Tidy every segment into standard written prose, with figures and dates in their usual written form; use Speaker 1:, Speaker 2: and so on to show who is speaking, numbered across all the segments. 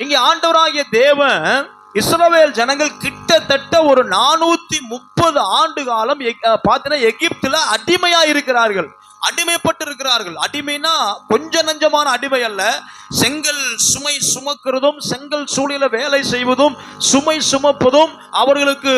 Speaker 1: இங்க ஆண்டவராகிய தேவன் இஸ்ரவேல் ஜனங்கள் கிட்டத்தட்ட ஒரு 430 ஆண்டு காலம் பார்த்தீங்கன்னா எகிப்துல அடிமையா இருக்கிறார்கள், அடிமைப்பட்டு இருக்கிறார்கள். அடிமைனா கொஞ்ச நஞ்சமான அடிமை அல்ல. செங்கல் சுமை சுமக்கிறதும், செங்கல் சூழில வேலை செய்வதும், சுமை சுமப்பதும் அவர்களுக்கு,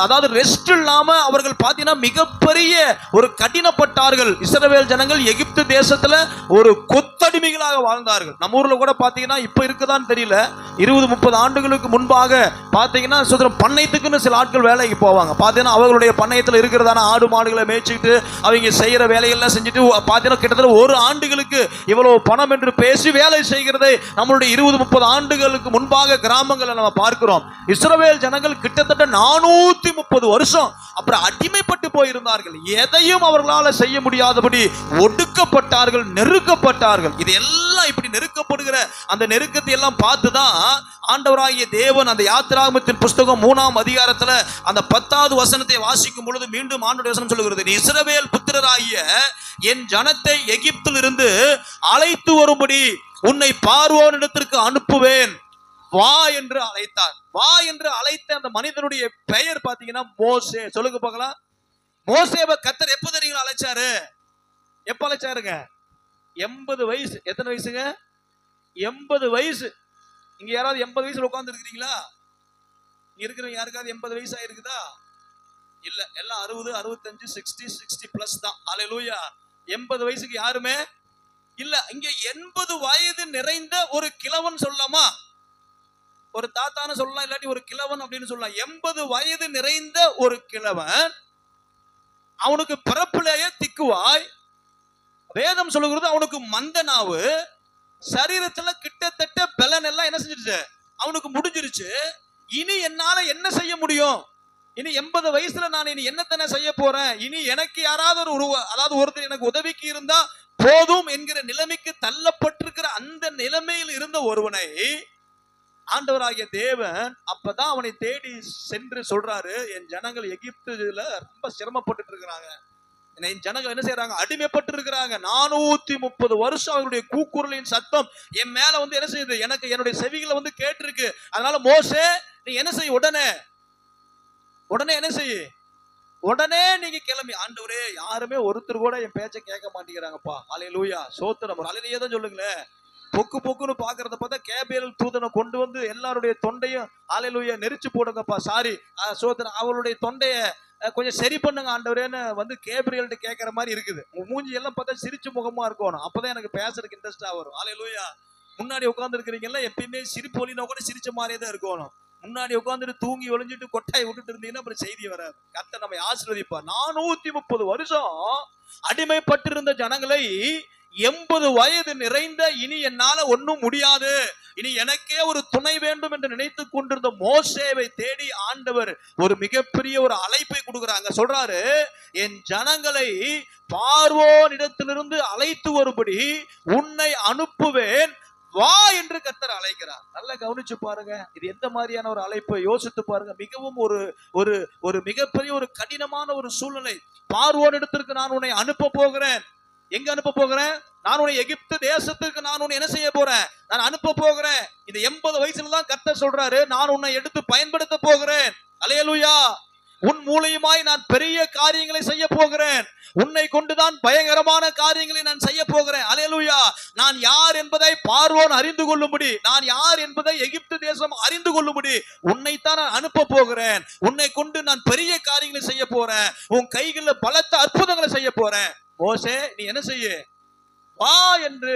Speaker 1: அதாவது ரெஸ்ட் இல்லாம அவர்கள் பார்த்தீங்கன்னா மிகப்பெரிய ஒரு கடினப்பட்டார்கள். இஸ்ரவேல் ஜனங்கள் எகிப்து தேசத்துல ஒரு கொத்தடிமைகளாக வாழ்ந்தார்கள். நம்ம ஊர்ல கூட பார்த்தீங்கன்னா இப்ப இருக்குதான்னு தெரியல, 20-30 ஆண்டுகளுக்கு முன்பாக பார்த்தீங்கன்னா பண்ணையத்துக்குன்னு சில ஆட்கள் வேலைக்கு போவாங்க. பார்த்தீங்கன்னா அவர்களுடைய பண்ணையத்தில் இருக்கிறதான ஆடு மாடுகளை மேய்ச்சிட்டு அவங்க செய்யற வேலைகள்லாம் செஞ்சுட்டு பார்த்தீங்கன்னா கிட்டத்தட்ட ஒரு ஆண்டுகளுக்கு இவ்வளவு பணம் என்று பேசி வேலை செய்கிறதை நம்மளுடைய 20-30 ஆண்டுகளுக்கு முன்பாக கிராமங்களில் நம்ம பார்க்கிறோம். இஸ்ரவேல் ஜனங்கள் கிட்டத்தட்ட 430 வருஷம் அப்புறம் அடிமைப்பட்டு போயிருந்தார்கள். எதையும் அவர்களால் செய்ய முடியாதபடி ஒடுக்கப்பட்டார்கள், நெருக்கப்பட்டார்கள். இது எல்லாம் இப்படி நெருக்கப்படுகிற அந்த நெருக்கத்தை எல்லாம் பார்த்துதான் ஆண்டவராகிய தேவன் அந்த யாத்திராகமத்தின் புஸ்தகம் 3ஆம் அதிகாரத்துல அந்த 10வது வசனத்தை வாசிக்கும் பொழுது மீண்டும் ஆண்டவருடைய வசனம் சொல்லுகிறது, நீ இஸ்ரவேல் புத்திரராகிய என் ஜனத்தை எகிப்தில் இருந்து அழைத்து வரும்படி உன்னை பார்வோனிடத்திற்கு அனுப்புவேன், வா என்று அழைத்தார். வா என்று அழைத்த அந்த மனிதனுடைய பெயர் பாத்தீங்கன்னா மோசே. சொல்லுங்க பார்க்கலாம். மோசேவை கர்த்தர் எப்ப தெரியுங்களா அழைச்சாரு? எப்ப அழைச்சாருங்க? 80 வயசு. எத்தனை வயசுங்க? 80 வயசு. இங்க யாராவது 80 வயசுல உட்கார்ந்து இருக்கிறீங்களா? இருக்கிறவங்க யாருக்காவது 80 வயசு ஆயிருக்குதா? இல்ல, எல்லாம் 60, 65, 60, 60 பிளஸ் தான். ஹல்லேலூயா. 80 வயசுக்கு யாருமே இல்ல. இங்க 80 வயது நிறைந்த ஒரு கிழவன் சொல்லலாமா? ஒரு தாத்தான சொல்லலாம், இல்லாட்டி ஒரு கிழவன் அப்படின்னு சொல்லலாம். 80 வயது நிறைந்த ஒரு கிழவன், அவனுக்கு பிறப்பிலேயே திக்குவாய், வேதம் சொல்லுகிறது அவனுக்கு மந்த நாவு, சரீரத்துல கிட்டத்தட்ட பலன் எல்லாம் என்ன செஞ்சிருச்சு, அவனுக்கு முடிஞ்சிருச்சு. இனி என்னால என்ன செய்ய முடியும்? இனி 80 வயசுல நான் இனி என்னத்தனை செய்ய போறேன்? இனி எனக்கு யாராவது ஒருத்தர் எனக்கு உதவிக்கு இருந்தா போதும் என்கிற நிலைமைக்கு தள்ளப்பட்டிருக்கிற அந்த நிலைமையில் இருந்த ஒருவனை ஆண்டவராகிய தேவன் அப்பதான் அவனை தேடி சென்று சொல்றாரு, என் ஜனங்கள் எகிப்துல ரொம்ப சிரமப்பட்டு இருக்கிறாங்க, என் ஜனங்கள் என்ன செய்யறாங்க, அடிமைப்பட்டு இருக்கிறாங்க. 430 வருஷம் அவருடைய கூக்குரலின் சத்தம் என் மேல வந்து என்ன செய்யுது, எனக்கு என்னுடைய செவிகளை வந்து கேட்டிருக்கு. அதனால மோசே நீ என்ன செய்ய, உடனே என்ன செய்ய, உடனே நீங்க கிளம்பி. ஆண்டவரே, யாருமே ஒருத்தர் கூட என் பேச்சை கேட்க மாட்டேங்கிறாங்கப்பா. ஹல்லேலூயா, சோத்திரம். ஹல்லேலூயா தான் சொல்லுங்களேன். பொக்கு பாக்குறத பார்த்தா கேபிரியல் தூதனை கொண்டு வந்து எல்லாருடைய தொண்டையும் ஹல்லேலூயா நெரிச்சு போடுங்கப்பா, சாரி சோத்திரம், அவளுடைய தொண்டைய கொஞ்சம் சரி பண்ணுங்க ஆண்டவரேன்னு வந்து கேபிரியல்கிட்ட கேட்கற மாதிரி இருக்குது. மூஞ்சி எல்லாம் பார்த்தா சிரிச்சு முகமா இருக்கணும், அப்பதான் எனக்கு பேசுறதுக்கு இன்ட்ரெஸ்டா வரும். ஹல்லேலூயா. முன்னாடி உட்கார்ந்து இருக்கிறீங்கல்ல, எப்பயுமே சிரிப்பு ஒலினா கூட சிரிச்ச மாதிரியே தான் இருக்கணும். முன்னாடி உட்காந்துட்டு தூங்கி ஒளிஞ்சிட்டு கொட்டாய் விட்டுட்டு இருந்தீங்கன்னா அப்புறம் செய்தி வராது. கர்த்தர் நம்மை ஆசீர்வதிப்பார். 430 வருஷம் அடிமைப்பட்டிருந்த ஜனங்களை 80 வயது நிறைந்த இனி என்னால ஒன்னும் முடியாது, இனி எனக்கே ஒரு துணை வேண்டும் என்று நினைத்துக் கொண்டிருந்த மோசேவை தேடி ஆண்டவர் ஒரு மிகப்பெரிய ஒரு அழைப்பை கொடுக்கிறாங்க. சொல்றாரு, என் ஜனங்களை பார்வோனிடத்திலிருந்து அழைத்து வரும்படி உன்னை அனுப்புவேன், வா என்று கர்த்தர் அழைக்கிறார். நல்லா கவனிச்சு பாருங்க, இது எந்த மாதிரியான ஒரு அழைப்பை யோசித்து பாருங்க. மிகவும் ஒரு மிகப்பெரிய ஒரு கடினமான ஒரு சூழ்நிலை. பார்வோனிடத்திற்கு நான் உன்னை அனுப்ப போகிறேன். எங்க அனுப்ப போகிறேன்? நான் உன்னை எகிப்து தேசத்துக்கு நான் உன்னை என்ன செய்ய போறேன், நான் அனுப்ப போகிறேன். இந்த 80 வயசுல தான் கர்த்தர் சொல்றாரு, நான் உன்னை எடுத்து பயன்படுத்த போகிறேன். அல்லேலூயா. உன் மூலமாய் நான் பெரிய காரியங்களை செய்ய போகிறேன், உன்னை கொண்டுதான் பயங்கரமான காரியங்களை நான் செய்ய போகிறேன். அல்லேலூயா. நான் யார் என்பதை பார்வோன் அறிந்து கொள்ளும்படி, நான் யார் என்பதை எகிப்து தேசம் அறிந்து கொள்ளும்படி உன்னைத்தான் நான் அனுப்ப போகிறேன். உன்னை கொண்டு நான் பெரிய காரியங்களை செய்ய போறேன், உன் கைகளில் பலத்த அற்புதங்களை செய்ய போறேன். மோசே, நீ என்ன செய்ய, வா என்று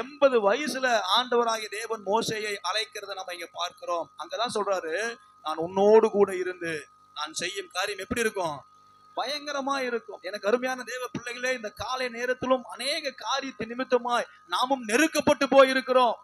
Speaker 1: 80 வயசுல ஆண்டவராகிய தேவன் மோசேயை அழைக்கிறத நம்ம இங்க பார்க்கிறோம். அங்கதான் சொல்றாரு, நான் உன்னோடு கூட இருந்து நான் செய்யும் காரியம் எப்படி இருக்கும், பயங்கரமா இருக்கும். எனக்கு அருமையான தேவ பிள்ளைகளே, இந்த காலை நேரத்திலும் அநேக காரியத்தின் நிமித்தமாய் நாமும் நெருக்கப்பட்டு போயிருக்கிறோம்.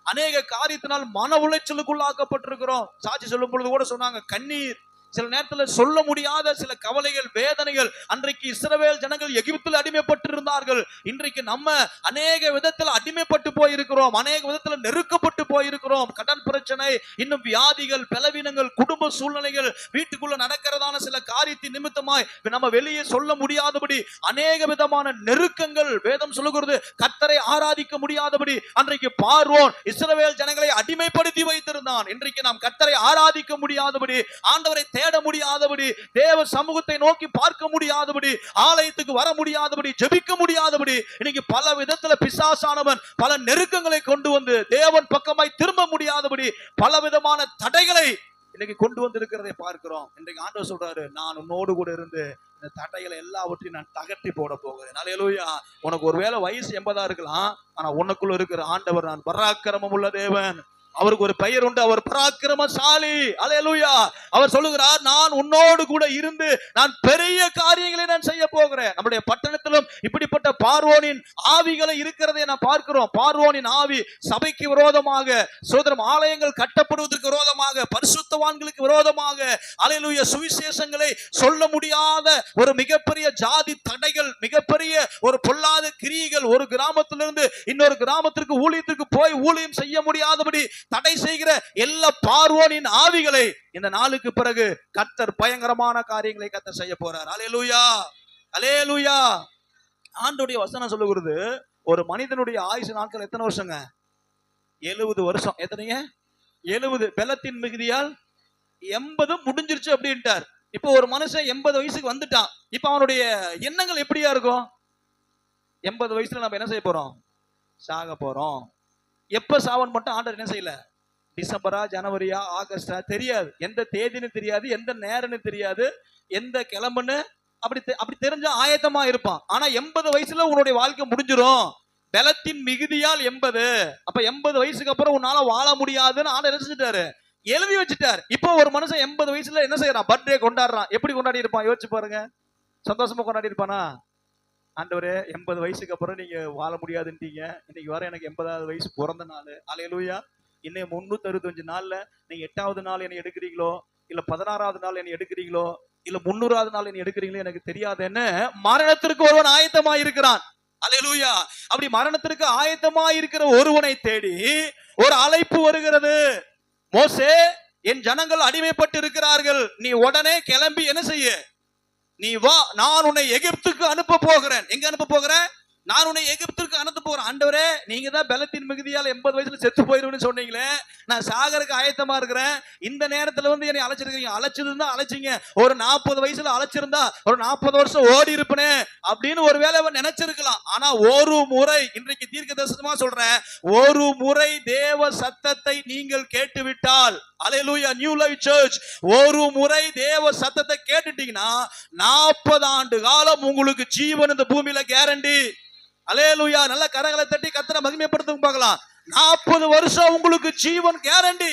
Speaker 1: அநேக காரியத்தினால் மன உளைச்சலுக்குள்ளாக்கப்பட்டிருக்கிறோம். சாட்சி சொல்லும் பொழுது கூட சொன்னாங்க, கண்ணீர் சில நேரத்துல சொல்ல முடியாத சில கவலைகள், வேதனைகள். அன்றைக்கு இஸ்ரவேல் ஜனங்கள் எகிப்தில் அடிமைப்பட்டு இருந்தார்கள். இன்றைக்கு நம்ம அநேக விதத்துல அடிமைப்பட்டு போயிருக்கிறோம், அநேக விதத்துல நெருக்கப்பட்டு போயிருக்கிறோம். கடன் பிரச்சனை, இன்னும் வியாதிகள், பலவீனங்கள், குடும்ப சூழ்நிலைகள், வீட்டுக்குள்ள நடக்கிறதான சில காரியத்தின் நிமித்தமாய் நம்ம வெளியே சொல்ல முடியாதபடி அநேக விதமான நெருக்கங்கள். வேதம் சொல்லுகிறது கர்த்தரை ஆராதிக்க முடியாதபடி அன்றைக்கு பார்வோன் இஸ்ரவேல் ஜனங்களை அடிமைப்படுத்தி வைத்திருந்தான். இன்றைக்கு நாம் கர்த்தரை ஆராதிக்க முடியாதபடி, ஆண்டவரை தேட முடியாதபடி, தேவ சமூகத்தை நோக்கி பார்க்க முடியாதபடி, ஆலயத்துக்கு வர முடியாதபடி, ஜெபிக்க முடியாதபடி, இன்னைக்கு பல விதத்துல பிசாசானவன் பல நெருக்கங்களை கொண்டு வந்து தேவன் பக்கமாய் திரும்ப முடியாதபடி பல விதமான தடைகளை இன்னைக்கு கொண்டு வந்து இருக்கிறதை பார்க்கிறோம். இன்றைக்கு ஆண்டவர் சொல்றாரு, நான் உன்னோடு கூட இருந்து இந்த தடைகளை எல்லாவற்றையும் நான் தகர்த்தி போட போகிறேன். அல்லேலூயா. உனக்கு ஒருவேளை வயசு 80 இருக்கலாம், ஆனா உனக்குள்ள இருக்கிற ஆண்டவர் நான் பராக்கிரமம் உள்ள தேவன். அவருக்கு ஒரு பெயர் உண்டு, அவர் பராக்கிரமசாலி. அல்லேலூயா. அவர் சொல்லுகிறார், நான் உன்னோடு கூட இருந்து நான் பெரிய காரியங்களை நான் செய்ய போகிறேன். நம்முடைய பட்டணத்திலும் இப்படிப்பட்ட பார்வோனின் ஆவிகளை இருக்கிறதை நான் பார்க்கிறோம். பார்வோனின் ஆவி சபைக்கு விரோதமாக, சோதரம் ஆலயங்கள் கட்டப்படுவதற்கு விரோதமாக, பரிசுத்தவான்களுக்கு விரோதமாக, அல்லேலூயா, சுவிசேஷங்களை சொல்ல முடியாத ஒரு மிகப்பெரிய ஜாதி தடைகள், மிகப்பெரிய ஒரு பொல்லாத கிரியைகள், ஒரு கிராமத்திலிருந்து இன்னொரு கிராமத்திற்கு ஊழியத்திற்கு போய் ஊழியம் செய்ய முடியாதபடி தடை செய்கிற எல்லா பார்வோனின் ஆவிகளை இந்த நாளுக்கு பிறகு கர்த்தர் பயங்கரமான காரியங்களை கர்த்தர் செய்ய போறார். அல்லேலூயா, அல்லேலூயா. ஆண்டவருடைய வசனம் சொல்லுகிறது, ஒரு மனிதனுடைய ஆயுசு நாட்கள் எத்தனை வருஷங்க? 70 வருஷம். எத்தனைங்க? 70. பெலத்தின் மிகுதியால் 80 முடிஞ்சிருச்சு அப்படின்ட்டார். இப்போ ஒரு மனுஷன் 80 வயசுக்கு வந்துட்டான். இப்ப அவனுடைய எண்ணங்கள் எப்படியா இருக்கும்? 80 வயசுல நம்ம என்ன செய்ய போறோம்? சாக போறோம். எப்ப சாவன் மட்டும் ஆண்டவர் என்ன செய்யல? டிசம்பரா, ஜனவரியா, ஆகஸ்டா தெரியாது, எந்த தேதின்னு தெரியாது, எந்த நேரம்னு தெரியாது, எந்த கிளம்புன்னு அப்படி தெரிஞ்சா ஆயத்தமா இருப்பான். ஆனா 80 வயசுல உன்னுடைய வாழ்க்கை முடிஞ்சிரும். பலத்தின் மிகுதியால் 80. அப்ப 80 வயசுக்கு அப்புறம் உன்னால வாழ முடியாதுன்னு ஆண்டவர் என்ன செஞ்சுட்டாரு? எழுதி வச்சுட்டார். இப்போ ஒரு மனுஷன் 80 வயசுல என்ன செய்யறான்? பர்த்டே கொண்டாடுறான். எப்படி கொண்டாடி இருப்பான்? யோசிச்சு பாருங்க. சந்தோஷமா கொண்டாடி இருப்பானா? ஆண்டவரே, 80 வயசுக்கு அப்புறம் நீங்க வாழ முடியாதுன்றீங்க, இன்னைக்கு வர எனக்கு 80வது வயசு பிறந்த நாள். அல்லேலூயா. இன்னும் 365 நாள்ல நீங்க 8வது நாள் என்னை எடுக்கிறீங்களோ, இல்ல 16வது நாள் என்னை எடுக்கிறீங்களோ, இல்ல 300வது நாள் என்னை எடுக்கிறீங்களோ எனக்கு தெரியாதுன்னு மரணத்திற்கு ஒருவன் ஆயத்தமா இருக்கிறான். அல்லேலூயா. அப்படி மரணத்திற்கு ஆயத்தமா இருக்கிற ஒருவனை தேடி ஒரு அழைப்பு வருகிறது. மோசே, என் ஜனங்கள் அடிமைப்பட்டு இருக்கிறார்கள், நீ உடனே கிளம்பி என்ன செய்ய? நீ வா, நான் உன்னை எகிப்துக்கு அனுப்ப போகிறேன். எங்க அனுப்ப போகிறேன்? நான் உன்னை எகிப்துக்கு அனுப்ப போறேன். ஆண்டவரே, நீங்க தான் பலத்தின் மிகுதியால் 80 வயசுல செத்து போயிருவேன்னு சொன்னீங்களே, நான் சாகருக்கு ஆயத்தமா இருக்கிறேன். இந்த நேரத்துல வந்து என்னை அழைச்சிருக்கீங்க. அழைச்சிருந்தா அழைச்சிங்க, ஒரு 40 வயசுல அழைச்சிருந்தா ஒரு 40 வருஷம் ஓடி இருப்பனே அப்படின்னு ஒருவேளை அவன் நினைச்சிருக்கலாம். ஆனா ஒரு முறை, இன்றைக்கு தீர்க்க தரிசனமா சொல்றேன், ஒரு முறை தேவ சத்தத்தை நீங்கள் கேட்டுவிட்டால், அல்லேலூயா, நியூ லைஃப் சர்ச், ஒரு முறை தேவ சத்தத்தை கேட்டுட்டீங்கன்னா 40 ஆண்டு காலம் உங்களுக்கு ஜீவன் இந்த பூமியில கேரண்டி. அல்லேலூயா. நல்ல கரங்களை தட்டி கர்த்தரை மகிமைப்படுத்துங்க பார்க்கலாம். 40 வருஷம் உங்களுக்கு ஜீவன் கேரண்டி.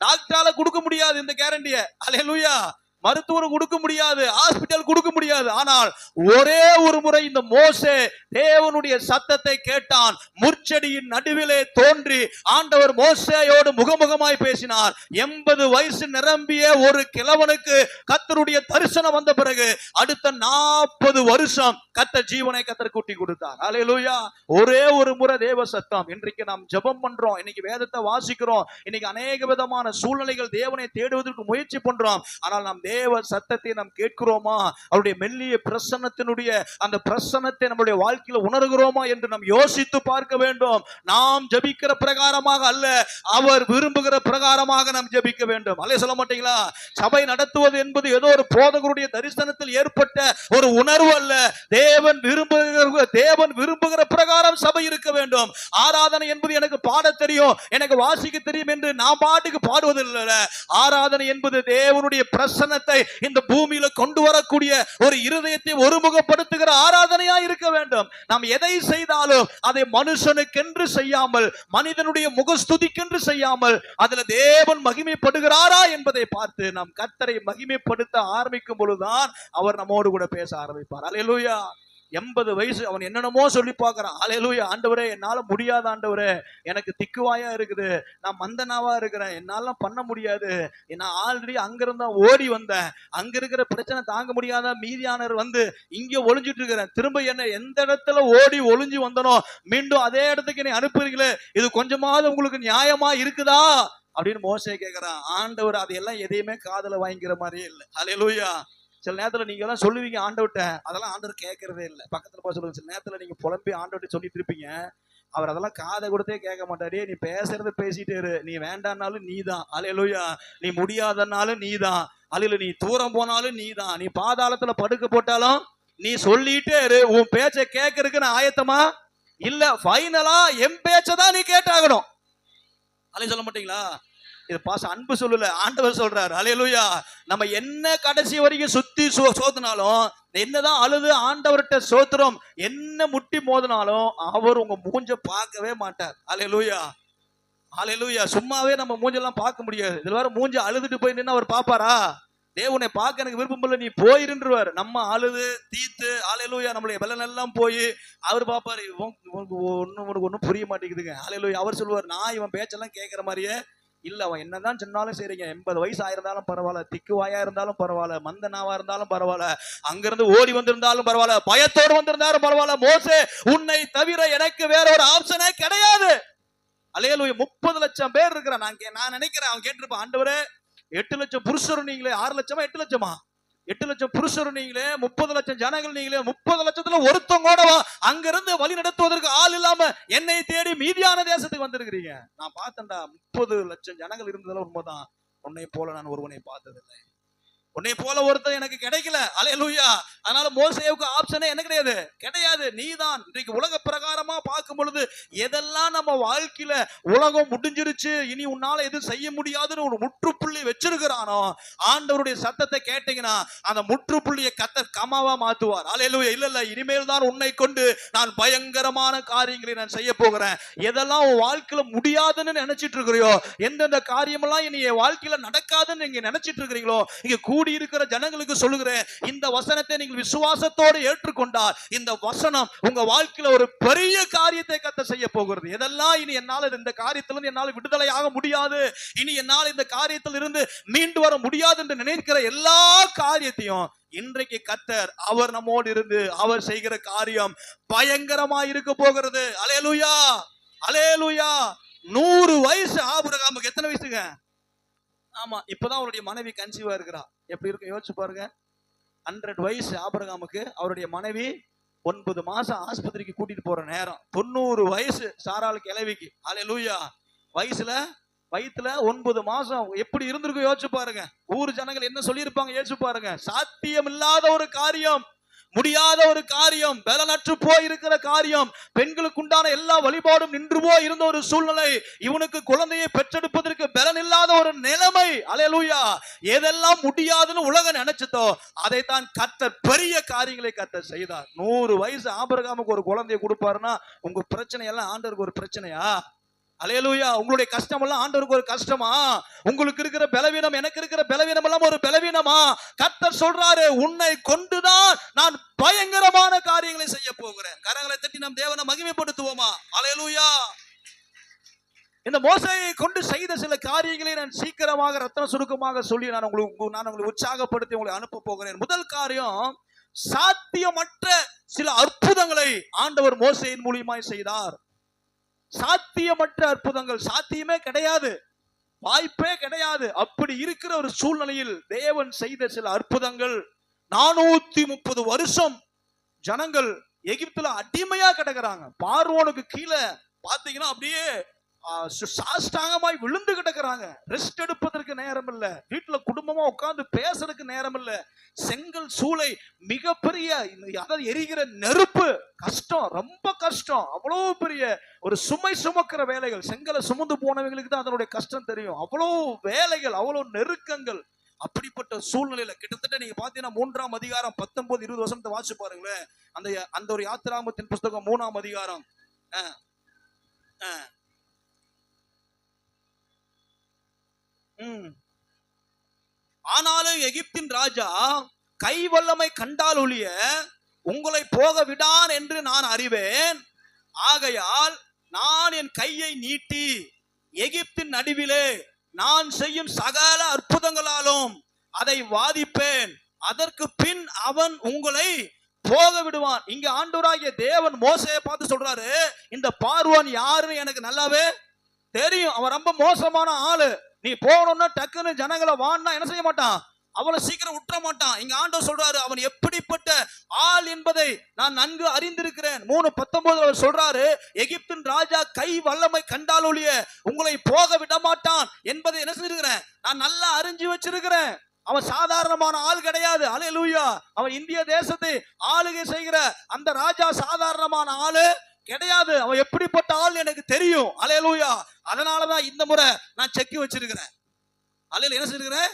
Speaker 1: டாக்டரால கொடுக்க முடியாது இந்த கேரண்டிய. அல்லேலூயா. மருத்துவர் கொடுக்க முடியாது, ஹாஸ்பிட்டல் கொடுக்க முடியாது. ஆனால் ஒரே ஒரு முறை இந்த மோசே தேவனுடைய சத்தத்தை கேட்டான். முற்செடியின் நடுவிலே தோன்றி ஆண்டவர் மோசேயோடு முகமுகமாய் பேசினார். 80 வயசு நிரம்பிய ஒரு கிழவனுக்கு கர்த்தருடைய தரிசனம் வந்த பிறகு அடுத்த 40 வருஷம் கர்த்தர் ஜீவனை கர்த்தர் கூட்டி கொடுத்தார். அல்லேலூயா. ஒரே ஒரு முறை தேவ சத்தம். இன்றைக்கு நாம் ஜெபம் பண்றோம், இன்னைக்கு வேதத்தை வாசிக்கிறோம், இன்னைக்கு அநேக விதமான சூழ்நிலைகள் தேவனை தேடுவதற்கு முயற்சி பண்றோம். ஆனால் நாம் தேவ சத்தத்தை நாம் கேட்கிறோமா? அவருடைய மெல்லிய பிரசன்னத்தினுடைய அந்த பிரசன்னத்தை நம்முடைய வாழ்க்கையில உணர்கிறோமா என்று நாம் யோசித்து பார்க்க வேண்டும். நாம் ஜெபிக்கிற பிரகாரமாக அல்ல, அவர் விரும்புகிற பிரகாரமாக நாம் ஜெபிக்க வேண்டும். அல்ல சொல்ல மாட்டீங்களா? சபை நடத்துவது என்பது ஏதோ ஒரு போதகருடைய தரிசனத்தில் ஏற்பட்ட ஒரு உணர்வு அல்ல. தேவன் விரும்புகிற பிரகாரம் சபை இருக்க வேண்டும். ஆராதனை என்பது எனக்கு பாட தெரியும், எனக்கு வாசிக்க தெரியும் என்று நாம் பாட்டுக்கு பாடுவதில்லை. ஆராதனை என்பது தேவனுடைய பிரசன்னத்தை இந்த பூமியில கொண்டு வரக்கூடிய ஒரு இருதயத்தை ஒருமுகப்படுத்துகிற ஆராதனையா இருக்க வேண்டும். நாம் எதை செய்தாலும் அதை மனுஷனுக்கென்று செய்யாமல், மனிதனுடைய முகஸ்துதிக்கென்று செய்யாமல், அதுல தேவன் மகிமைப்படுகிறாரா என்பதை பார்த்து நாம் கர்த்தரை மகிமைப்படுத்த ஆரம்பிக்கும் பொழுதுதான் அவர் நம்மோடு கூட பேச ஆரம்பிப்பார். அல்லேலூயா. 80 வயசு அவன் என்னென்னமோ சொல்லி பார்க்கறான். ஹல்லேலூயா. ஆண்டவரே என்னால முடியாத ஆண்டவரே, எனக்கு திக்குவாயா இருக்குது, நான் மந்தனாவா இருக்கிறேன், என்னால பண்ண முடியாது, நான் ஆல்ரெடி அங்கிருந்தா ஓடி வந்தேன், அங்க இருக்கிற பிரச்சனை தாங்க முடியாத மீதியானவர் வந்து இங்க ஒளிஞ்சிட்டு இருக்கிறேன், திரும்ப என்ன எந்த இடத்துல ஓடி ஒளிஞ்சு வந்தனோ மீண்டும் அதே இடத்துக்கு என்னை அனுப்புறீங்களே, இது கொஞ்சமாவது உங்களுக்கு நியாயமா இருக்குதா அப்படின்னு மோசே கேட்கிறான். ஆண்டவர் அதையெல்லாம் எதையுமே காதுல வாங்கிக்கிற மாதிரியே இல்லை. ஹல்லேலூயா. சில நேரத்துல நீங்க எல்லாம் சொல்லுவீங்க ஆண்டவர்கிட்ட, அதெல்லாம் ஆண்டவர் கேட்கறதே இல்லை. பக்கத்துல போய் சொல்லுங்க. சில நேரத்துல நீங்க புலம்பி ஆண்டவர்கிட்ட சொல்லிட்டு இருப்பீங்க, அவர் அதெல்லாம் காதை கொடுத்தே கேட்க மாட்டாரு. நீ பேசுறத பேசிட்டே இரு, நீ வேண்டான்னாலும் நீதான். ஹல்லேலூயா. நீ முடியாதனாலும் நீதான். அல்ல நீ தூரம் போனாலும் நீதான். நீ பாதாளத்துல படுக்க போட்டாலும் நீ சொல்லிட்டே இரு. உன் பேச்சை கேட்கறதுக்கு நான் ஆயத்தமா இல்ல. ஃபைனலா என் பேச்சதான் நீ கேட்டாகணும். அல்ல சொல்ல மாட்டீங்களா? இது பாச அன்பு சொல்லல, ஆண்டவர் சொல்றாரு. ஹல்லேலூயா. நம்ம என்ன கடைசி வரைக்கும் சுத்தி சோத்துனாலும், என்னதான் அழுது ஆண்டவர்கிட்ட சோத்திரம், என்ன முட்டி மோதினாலும் அவர் உங்க மூஞ்ச பார்க்கவே மாட்டார். ஹல்லேலூயா. ஹல்லேலூயா. சும்மாவே நம்ம மூஞ்செல்லாம் பார்க்க முடியாது. இதுல வேற மூஞ்ச அழுதுட்டு போய் நின்று அவர் பாப்பாரா? தேவனை பார்க்க எனக்கு விருப்பம் இல்லை, நீ போயிருன்றுவார். நம்ம அழுது தீத்து ஹல்லேலூயா நம்மளுடைய பலன் எல்லாம் போய் அவர் பாப்பாரு, ஒன்னும் புரிய மாட்டேங்குதுங்க. ஹல்லேலூயா. அவர் சொல்லுவார், நான் இவன் பேச்செல்லாம் கேட்கிற மாதிரியே இல்ல, அவன் என்னதான் சொன்னாலும் சரிங்க, 80 வயசு ஆயிருந்தாலும் பரவாயில்ல, திக்குவாயா இருந்தாலும் பரவாயில்ல, மந்தனாவா இருந்தாலும் பரவாயில்ல, அங்கிருந்து ஓடி வந்திருந்தாலும் பரவாயில்ல, பயத்தோடு வந்திருந்தாலும் பரவாயில்ல, மோசே உன்னை தவிர எனக்கு வேற ஒரு ஆப்ஷனே கிடையாது. அல்லேலூயா. 30 லட்சம் பேர் இருக்கிறான். நான் நினைக்கிறேன் அவன் கேட்டிருப்பான், ஆண்டவரே 8 லட்சம் புருஷரும் நீங்களே, 6 லட்சமா 8 லட்சமா, 8 லட்சம் புருஷரும் நீங்களே, 30 லட்சம் ஜனங்கள் நீங்களே, 30 லட்சத்துல ஒருத்தங்க அங்கிருந்து வழி நடத்துவதற்கு ஆள் இல்லாம என்னை தேடி மீதியான தேசத்துக்கு வந்திருக்கிறீங்க. நான் பார்த்தேன்டா, 30 லட்சம் ஜனங்கள் இருந்ததுல உண்மைதான். உன்னை போல நான் ஒருவனை பார்த்ததில்லை, உன்னை போல ஒருத்தர் எனக்கு கிடைக்கல. அல்லேலூயா. அதனால மோசேவுக்கு ஆப்ஷனே என்ன கிடையாது, கிடையாது. நீதான். இன்றைக்கு உலக பிரகாரமா பார்க்கும் பொழுது எதெல்லாம் நம்ம வாழ்க்கையில உலகம் முடிஞ்சிருச்சு, இனி உன்னால எதுவும் செய்ய முடியாதுன்னு ஒரு முற்றுப்புள்ளி வச்சிருக்கிறானோ, ஆண்டவருடைய சத்தத்தை கேட்டீங்கன்னா அந்த முற்றுப்புள்ளியை கர்த்தர் கமாவா மாத்துவார். அல்லேலூயா. இல்ல இல்ல, இனிமேல் தான் உன்னை கொண்டு நான் பயங்கரமான காரியங்களை நான் செய்ய போகிறேன். எதெல்லாம் உன் வாழ்க்கையில முடியாதுன்னு நினைச்சிட்டு இருக்கிறியோ, எந்தெந்த காரியமெல்லாம் இனி என் வாழ்க்கையில நடக்காதுன்னு நீங்க நினைச்சிட்டு இருக்கிறீங்களோ, இங்க கூடி இருக்கிற ஜனங்களுக்கு சொல்லுகிறேன், இந்த வசனத்தை நீங்கள் விசுவாசத்தோடு ஏற்றுக்கொண்டால் இந்த வசனம் உங்க வாழ்க்கையில ஒரு பெரிய காரியத்தை கர்த்தர் செய்ய போகிறது. எதெல்லாம் இனி என்னால இந்த காரியத்திலிருந்து என்னால் விடுதலையாக முடியாது, இனி என்னால் இந்த காரியத்தில் இருந்து மீண்டு வர முடியாது என்று நினைக்கிற எல்லா காரியத்தையும் இன்றைக்கு கர்த்தர் அவர் நம்மோடு இருந்து அவர் செய்கிற காரியம் பயங்கரமா இருக்க போகிறது. அல்லேலூயா. அல்லேலூயா. 100 வயசு ஆபிரகாமுக்கு. எத்தனை வயசுங்க? ஆமா, இப்பதான் அவருடைய மனைவி கன்சீவா இருக்கிறா. எப்படி இருக்கு யோசிச்சு பாருங்க. 100 வயசு ஆபிரகாமுக்கு, அவருடைய மனைவி 9 மாசம் ஆஸ்பத்திரிக்கு கூட்டிட்டு போற நேரம். 90 வயசு சாராள் கிழவிக்கு. அல்லேலூயா. வயிற்றுல 9 மாசம் எப்படி இருந்திருக்கும் யோசிச்சு பாருங்க. ஊர் ஜனங்கள் என்ன சொல்லி இருப்பாங்க யோசிச்சு பாருங்க. சாத்தியம் இல்லாத ஒரு காரியம், முடியாத ஒரு காரியம், பலனற்று போய் இருக்கிற காரியம், பெண்களுக்கு உண்டான எல்லா வழிபாடும் நின்று போய் இருந்த ஒரு சூழ்நிலை, இவனுக்கு குழந்தையை பெற்றெடுப்பதற்கு பலன் இல்லாத ஒரு நிலைமை. அல்லேலூயா. எதெல்லாம் முடியாதுன்னு உலகம் நினைச்சதோ அதைத்தான் கர்த்தர் பெரிய காரியங்களை கர்த்தர் செய்தார். 100 வயசு ஆபிரகாமுக்கு ஒரு குழந்தையை கொடுப்பாருன்னா உங்க பிரச்சனை எல்லாம் ஆண்டவருக்கு ஒரு பிரச்சனையா? அல்லேலூயா. உங்களுடைய கஷ்டம் எல்லாம் ஆண்டவருக்கு ஒரு கஷ்டமா? உங்களுக்கு இருக்கிற பலவீனம் எனக்கு இருக்கிற பலவீனம் எல்லாம் ஒரு பலவீனமா? கர்த்தர் சொல்றாரு, உன்னை கொண்டுதான் நான் பயங்கரமான காரியங்களை செய்ய போகிறேன். கரங்களை தட்டி நாம் தேவனை மகிமைப்படுத்துவோமா? அல்லேலூயா. இந்த மோசேயை கொண்டு செய்த சில காரியங்களை நான் சீக்கிரமாக ரத்தன சுருக்கமாக சொல்லி நான் உங்களை உற்சாகப்படுத்தி உங்களை அனுப்ப போகிறேன். முதல் காரியம், சாத்தியமற்ற சில அற்புதங்களை ஆண்டவர் மோசேயின் மூலியமாய் செய்தார். சாத்தியமற்ற அற்புதங்கள், சாத்தியமே கிடையாது, வாய்ப்பே கிடையாது. அப்படி இருக்கிற ஒரு சூழ்நிலையில் தேவன் செய்த சில அற்புதங்கள். 430 வருஷம் ஜனங்கள் எகிப்துல அடிமையா கிடக்குறாங்க. பார்வோனுக்கு கீழே பாத்தீங்கன்னா அப்படியே சாஷ்டாங்கமாய் விழுந்து கிடக்குறாங்க. ரெஸ்ட் எடுப்பதற்கு நேரம் இல்ல, வீட்டுல குடும்பமா உட்கார்ந்து பேசுறதுக்கு நேரம் இல்ல. செங்கல் சூளை, மிகப்பெரிய அதாவது எரிகிற நெருப்பு, கஷ்டம், ரொம்ப கஷ்டம். அவ்வளவு பெரிய ஒரு சுமை சுமக்கிற வேலைகள். செங்கலை சுமந்து போனவங்களுக்கு தான் அதனுடைய கஷ்டம் தெரியும். அவ்வளவு வேலைகள், அவ்வளவு நெருக்கங்கள். அப்படிப்பட்ட சூழ்நிலையில கிட்டத்தட்ட நீங்க பாத்தீங்கன்னா 3ஆம் அதிகாரம் 19-20 வருஷத்தை வாசிச்சு பாருங்களேன். அந்த ஒரு யாத்திராகமத்தின் புஸ்தகம் 3ஆம் அதிகாரம். ஆனாலும் எகிப்தின் ராஜா கை வல்லமை கண்டால் ஒழிய உங்களை போக விடான் என்று நான் அறிவேன். ஆகையால் நான் என் கையை நீட்டி எகிப்தின் நடுவிலே நான் செய்யும் சகல அற்புதங்களாலும் அதை வாதிப்பேன். அதற்கு பின் அவன் உங்களை போக விடுவான். இங்க ஆண்டவராகிய தேவன் மோசேயை பார்த்து சொல்றாரு, இந்த பார்வோன் யாருன்னு எனக்கு நல்லாவே தெரியும். அவன் ரொம்ப மோசமான ஆளு. நீ போகணும்னா டக்குன்னு ஜனங்களை வான்னா என்ன செய்ய மாட்டான், அவளை சீக்கிரம் விட்டுற மாட்டான். இங்க ஆண்டவர் சொல்றாரு, அவன் எப்படிப்பட்ட ஆள் என்பதை நான் நன்கு அறிந்திருக்கிறேன். 3:19 அவர் சொல்றாரு, எகிப்தின் ராஜா கை வல்லமை கண்டால் ஒழிய உங்களை போக விட மாட்டான் என்பதை என்ன செஞ்சிருக்கிறேன், நான் நல்லா அறிஞ்சு வச்சிருக்கிறேன். அவன் சாதாரணமான ஆள் கிடையாது. அல்லேலூயா. அவன் இந்திய தேசத்தை ஆளுகை செய்கிற அந்த ராஜா சாதாரணமான ஆளு கிடையாது. அவன் எப்படிப்பட்ட ஆள் எனக்கு தெரியும். அல்லேலூயா. அதனாலதான் இந்த முறை நான் செக் வச்சிருக்கிறேன். அல்லேலூயா. என்ன செஞ்சிருக்கிறேன்,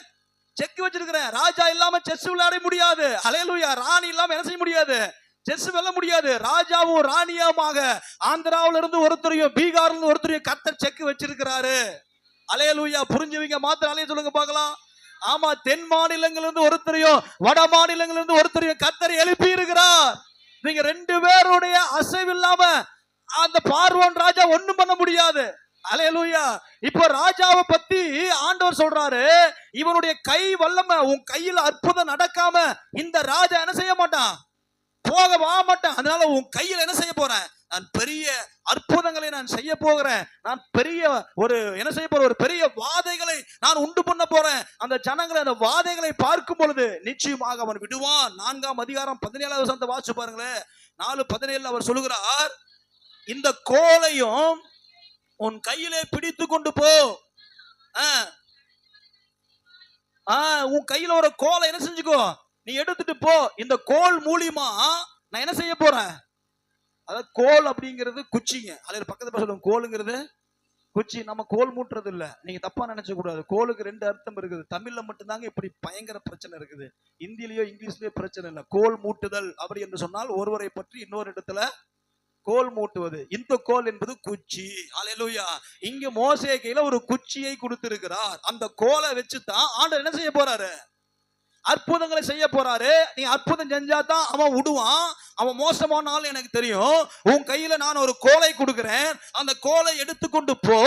Speaker 1: செக் வச்சிருக்கிறேன். ராஜா இல்லாம செஸ் விளையாட முடியாது. அல்லேலூயா. ராணி இல்லாம என்ன செய்ய முடியாது, செஸ் வெல்ல முடியாது. ராஜாவும் ராணியாமாக ஆந்திராவில இருந்து ஒருத்தரையும் பீகார்ல இருந்து ஒருத்தரையும் கர்த்தர் செக் வச்சிருக்கிறாரு. அல்லேலூயா. புரிஞ்சுவீங்க மாத்திரம் அல்லேலூயா சொல்லுங்க பார்க்கலாம். ஆமா, தென் மாநிலங்களிலிருந்து ஒருத்தரையும் வட மாநிலங்களிலிருந்து ஒருத்தரையும் கர்த்தர் எழுப்பி இருக்கிறார். நீங்க 2 பேருடைய அசைவு இல்லாம அந்த பார்வோன் ராஜா ஒண்ணும் பண்ண முடியாது. அல்லேலூயா. இப்போ ராஜாவை பத்தி ஆண்டவர் சொல்றாரு, இவனுடைய கை வல்லமை, உன் கையில் அற்புதம் நடக்காம இந்த ராஜா என்ன செய்ய மாட்டான், போக மாட்டான். அதனால உன் கையில் என்ன செய்ய போறேன், நான் பெரிய அற்புதங்களை நான் செய்ய போகிறேன். நான் பெரிய ஒரு என்ன செய்ய போறேன், ஒரு பெரிய வாதைகளை நான் உண்டு பண்ண போறேன். அந்த ஜனங்களை அந்த வாதைகளை பார்க்கும் பொழுது நிச்சயமாக அவன் விடுவான். 4ஆம் அதிகாரம் 17வது வசனத்தை வாசிச்சு பாருங்களேன். 4:17 அவர் சொல்லுகிறார், இந்த கோலையும் உன் கையிலே பிடித்து கொண்டு போ. உன் கையில ஒரு கோலை என்ன செஞ்சுக்கோ, நீ எடுத்துட்டு போ. இந்த கோல் மூலியமா நான் என்ன செய்ய போறேன், அதாவது கோல் அப்படிங்கிறது குச்சிங்க. அதில் பக்கத்துல சொல்லுங்க, கோலுங்கிறது குச்சி. நம்ம கோல் மூட்டுறது இல்ல, நீங்க தப்பா நினைச்ச கூடாது. கோலுக்கு 2 அர்த்தம் இருக்குது. தமிழ்ல மட்டும்தாங்க இப்படி பயங்கர பிரச்சனை இருக்குது. இந்தியிலயோ இங்கிலீஷ்லயோ பிரச்சனை இல்லை. கோல் மூட்டுதல் அப்படி என்று சொன்னால் ஒருவரை பற்றி இன்னொரு இடத்துல கோல் மூட்டுவது. இந்த கோல் என்பது குச்சி. அல்லேலூயா. இங்க மோசே கையில ஒரு குச்சியை கொடுத்திருக்கிறார். அந்த கோலை வச்சுதான் ஆண்டவர் என்ன செய்ய போறாரு, அற்புதங்களை செய்ய போறாரு. நீ அற்புதம் செஞ்சாதான் அவன் விடுவான். அவன் மோசமான ஆள் எனக்கு தெரியும். உன் கையில நான் ஒரு கோலை கொடுக்கிறேன், அந்த கோலை எடுத்துக்கொண்டு போ.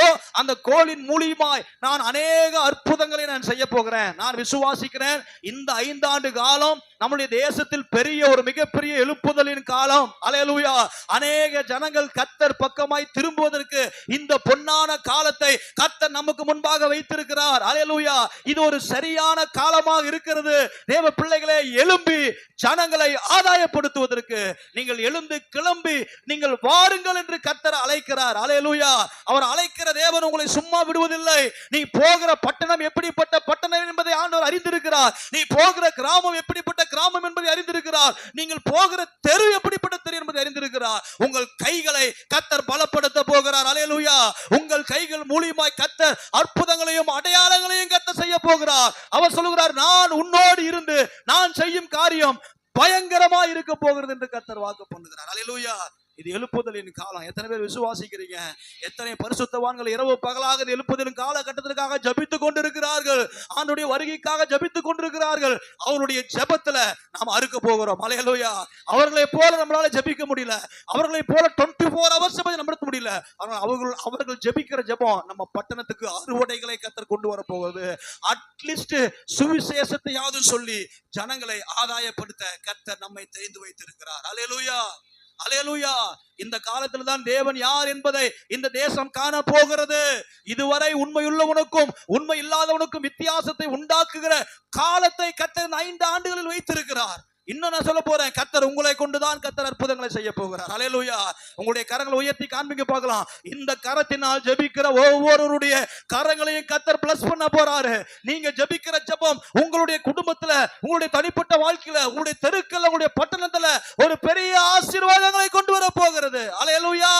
Speaker 1: அந்த கோலின் மூலியமாய் நான் அநேக அற்புதங்களை நான் செய்ய போகிறேன். நான் விசுவாசிக்கிறேன், இந்த 5 ஆண்டு காலம் நம்முடைய தேசத்தில் பெரிய ஒரு மிகப்பெரிய எழுப்புதலின் காலம். அல்லேலூயா. அநேக ஜனங்கள் கர்த்தர் பக்கமாய் திரும்புவதற்கு இந்த பொன்னான காலத்தை கர்த்தர் நமக்கு முன்பாக வைத்திருக்கிறார். அல்லேலூயா. இது ஒரு சரியான காலமாக இருக்கிறது. தேவ பிள்ளைகளே, எழும்பி ஜனங்களை ஆதாயப்படுத்துவதற்கு நீங்கள் எழுந்து கிளம்பி நீங்கள் வாருங்கள் என்று கர்த்தர் அழைக்கிறார். அல்லேலூயா. அவர் அழைக்கிற தேவன் உங்களை சும்மா விடுவதில்லை. நீ போகிற பட்டணம் எப்படிப்பட்ட பட்டணம் என்பதை ஆண்டவர் அறிந்திருக்கிறார். நீ போகிற கிராமம் எப்படிப்பட்ட கிராமம் என்பதை அறிந்திருக்கிறார். நீங்கள் போகிற தெரு எப்படிப்பட்ட தெரு என்பதை அறிந்திருக்கிறார். உங்கள் கைகளை கர்த்தர் பலப்படுத்த போகிறார். அல்லேலூயா. உங்கள் கைகள் மூலியமாய் கர்த்தர் அற்புதங்களையும் அடையாளங்களையும் கர்த்தர் செய்ய போகிறார். அவர் சொல்லுகிறார், நான் உன்னோடு இருந்து நான் செய்யும் காரியம் பயங்கரமா இருக்க போகிறது என்று கர்த்தர் வாக்கு பண்ணுகிறார். அல்லேலூயா. இது எழுப்புதலின் காலம். எத்தனை பேர் விசுவாசிக்கிறீங்க? எத்தனை பரிசுத்தவான்கள் இரவு பகலாக எழுப்புதலின் காலகட்டத்திற்காக ஜபித்துக் கொண்டிருக்கிறார்கள், ஆண்டவருடைய வருகைக்காக ஜபித்துக் கொண்டிருக்கிறார்கள். அவருடைய ஜெபத்துல நாம் அறுக்க போகிறோம். அல்லேலூயா. அவர்களை போல நம்மளால ஜபிக்க முடியல, அவர்களை போல 24 hours நடத்த முடியல. அவர்கள் ஜபிக்கிற ஜெபம் நம்ம பட்டணத்துக்கு அறுவடைகளை கர்த்தர் கொண்டு வர போகிறது. அட்லீஸ்ட் சுவிசேஷத்தையாவது சொல்லி ஜனங்களை ஆதாயப்படுத்த கர்த்தர் நம்மை தெரிந்து வைத்திருக்கிறார். அல்லேலூயா. அல்லேலூயா. இந்த காலத்துல தான் தேவன் யார் என்பதை இந்த தேசம் காண போகிறது. இதுவரை உண்மையுள்ளவனுக்கும் உண்மை இல்லாதவனுக்கும் வித்தியாசத்தை உண்டாக்குகிற காலத்தை கர்த்தர் 5 ஆண்டுகளில் வைத்திருக்கிறார். இன்னும் நான் சொல்ல போறேன், கர்த்தர் உங்களை கொண்டுதான் கர்த்தர் அற்புதங்களை செய்ய போகிறார். அல்லேலூயா. உங்களுடைய கரங்களை உயர்த்தி காண்பிக்க பார்க்கலாம். இந்த கரத்தினால் ஜெபிக்கிற ஒவ்வொருவருடைய கரங்களையும் கர்த்தர் பிளஸ் பண்ண போறாரு. நீங்க ஜெபிக்கிற ஜெபம் உங்களுடைய குடும்பத்துல, உங்களுடைய தனிப்பட்ட வாழ்க்கையில, உங்களுடைய தெருக்கல்ல, உங்களுடைய பட்டணத்துல ஒரு பெரிய ஆசீர்வாதங்களை கொண்டு வர போகிறது. அல்லேலூயா.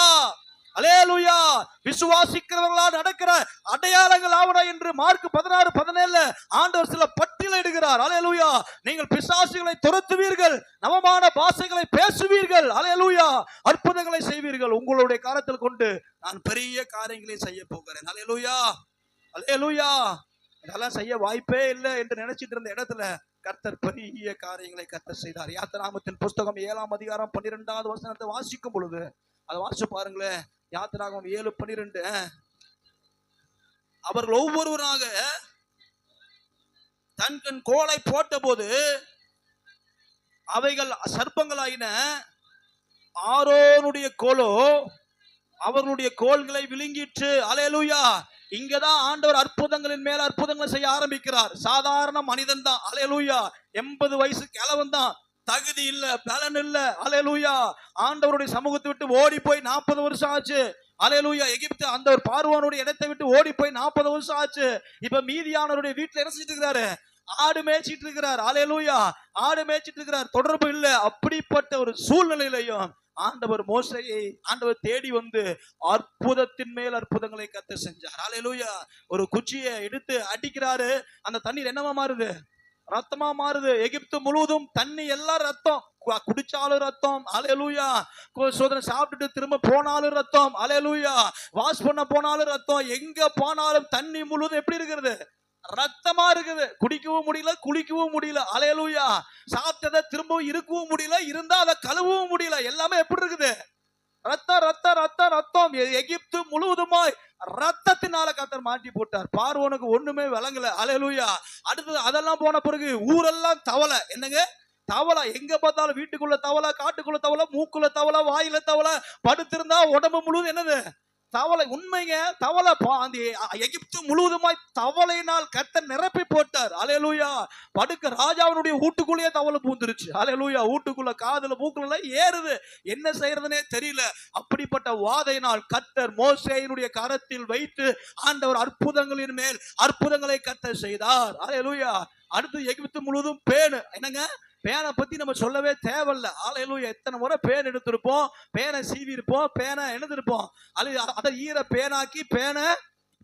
Speaker 1: அல்லேலூயா. விசுவாசிக்கிறவர்களா நடக்கிற அடையாளங்கள் ஆவன என்று மார்க் 16:17 ஆண்டவர் சில பட்டியலிடுகிறார். அல்லேலூயா. நீங்கள் பிசாசுகளை துரத்துவீர்கள், நவமான பாஷைகளை பேசுவீர்கள், அல்லேலூயா, அற்புதங்களை செய்வீர்கள். உங்களுடைய காலத்தில் கொண்டு நான் பெரிய காரியங்களை செய்ய போகிறேன். அல்லேலூயா. அல்லேலூயா. இதெல்லாம் செய்ய வாய்ப்பே இல்லை என்று நினைச்சிட்டு இருந்த இடத்துல கர்த்தர் பெரிய காரியங்களை கர்த்தர் செய்தார். யாத்திராகமத்தின் புஸ்தகம் 7ஆம் அதிகாரம் 12வது வசனத்தை வாசிக்கும் பொழுது அதை வாசிச்சு பாருங்களேன். யாத்திராகமம் 7:12. அவர்கள் ஒவ்வொருவராக தன் கோலை போட்ட போது அவைகள் சர்ப்பங்களாயின. ஆரோனுடைய கோலோ அவர்களுடைய கோல்களை விழுங்கிற்று. அல்லேலூயா. இங்கதான் ஆண்டவர் அற்புதங்களின் மேல அற்புதங்களை செய்ய ஆரம்பிக்கிறார். சாதாரண மனிதன் தான். அல்லேலூயா. 80 வயசு கிழவன் தான். தகுதி இல்ல, பலன் இல்ல. அல்லேலூயா. ஆண்டவருடைய சமூகத்தை விட்டு ஓடி போய் 40 வருஷம் ஆச்சு. அல்லேலூயா. எகிப்து அந்த ஒரு பார்வோனுடைய இடத்தை விட்டு ஓடி போய் 40 வருஷம் ஆச்சு. இப்ப மீதியானவருடைய வீட்டுல என்ன செஞ்சிட்டு இருக்கிறாரு? ஆடு மேய்ச்சிட்டு இருக்கிறார். அல்லேலூயா. ஆடு மேய்ச்சிட்டு இருக்கிறார். தொடர்பு இல்ல. அப்படிப்பட்ட ஒரு சூழ்நிலையிலையும் ஆண்டவர் மோசேயை ஆண்டவர் தேடி வந்து அற்புதத்தின் மேல் அற்புதங்களை கர்த்தர் செஞ்சார். அல்லேலூயா. ஒரு குச்சியை எடுத்து அடிக்கிறாரு. அந்த தண்ணீர் என்னவா மாறுது? ரத்தமா மாறுது. எகிப்து முழுவதும் தண்ணி எல்லாம் ரத்தம். குடிச்சாலும் ரத்தம். அல்லேலூயா. சோதனை சாப்பிட்டுட்டு திரும்ப போனாலும் ரத்தம். அல்லேலூயா. வாஷ் பண்ண போனாலும் ரத்தம். எங்க போனாலும் தண்ணி முழுவதும் எப்படி இருக்கிறது? ரத்தமா இருக்குது. குடிக்கவும் முடியல, குளிக்கவும் முடியல. அல்லேலூயா. சாப்பிட்டதை திரும்பவும் இருக்கவும் முடியல, இருந்தா அதை கழுவவும் முடியல. எல்லாமே எப்படி இருக்குது? ரத்தம் ரத்தம் ரத்தம் ரத்தம். எகிப்து முழுவதுமாய் ரத்தத்தினால கர்த்தர் மாட்டி போட்டார். பார்வோனுக்கு ஒண்ணுமே விளங்கல. அல்லேலூயா. அடுத்தது அதெல்லாம் போன பிறகு ஊரெல்லாம் தவளை. என்னங்க? தவளை. எங்க பார்த்தாலும் வீட்டுக்குள்ள தவளை, காட்டுக்குள்ள தவளை, மூக்குள்ள தவளை, வாயில தவளை. படுத்திருந்தா உடம்பு முழுவதும் என்னது? தவளை. உண்மைங்க. தவளை. அந்த எகிப்து முழுவதுமாய் தவளையினால் கர்த்தர் நிரப்பி போட்டார். அல்லேலூயா. படுக்க ராஜாவினுடைய வீட்டுக்குள்ளேயே தவளை பூந்துருச்சு. அல்லேலூயா. வீட்டுக்குள்ள காதுல மூக்குல ஏறுது. என்ன செய்யறதுனே தெரியல. அப்படிப்பட்ட வாதையினால் கர்த்தர் மோசேயினுடைய கரத்தில் வைத்து ஆண்டவர் அற்புதங்களின் மேல் அற்புதங்களை கர்த்தர் செய்தார். அல்லேலூயா. அடுத்து எகிப்து முழுவதும் பேனு. என்னங்க? பேனை பத்தி நம்ம சொல்லவே தேவையில்ல. அல்லேலூயா. எத்தனை முறை பேன் எடுத்திருப்போம், பேனை சீவி இருப்போம், பேனை எழுதிருப்போம். அதை ஈர பேனாக்கி பேனை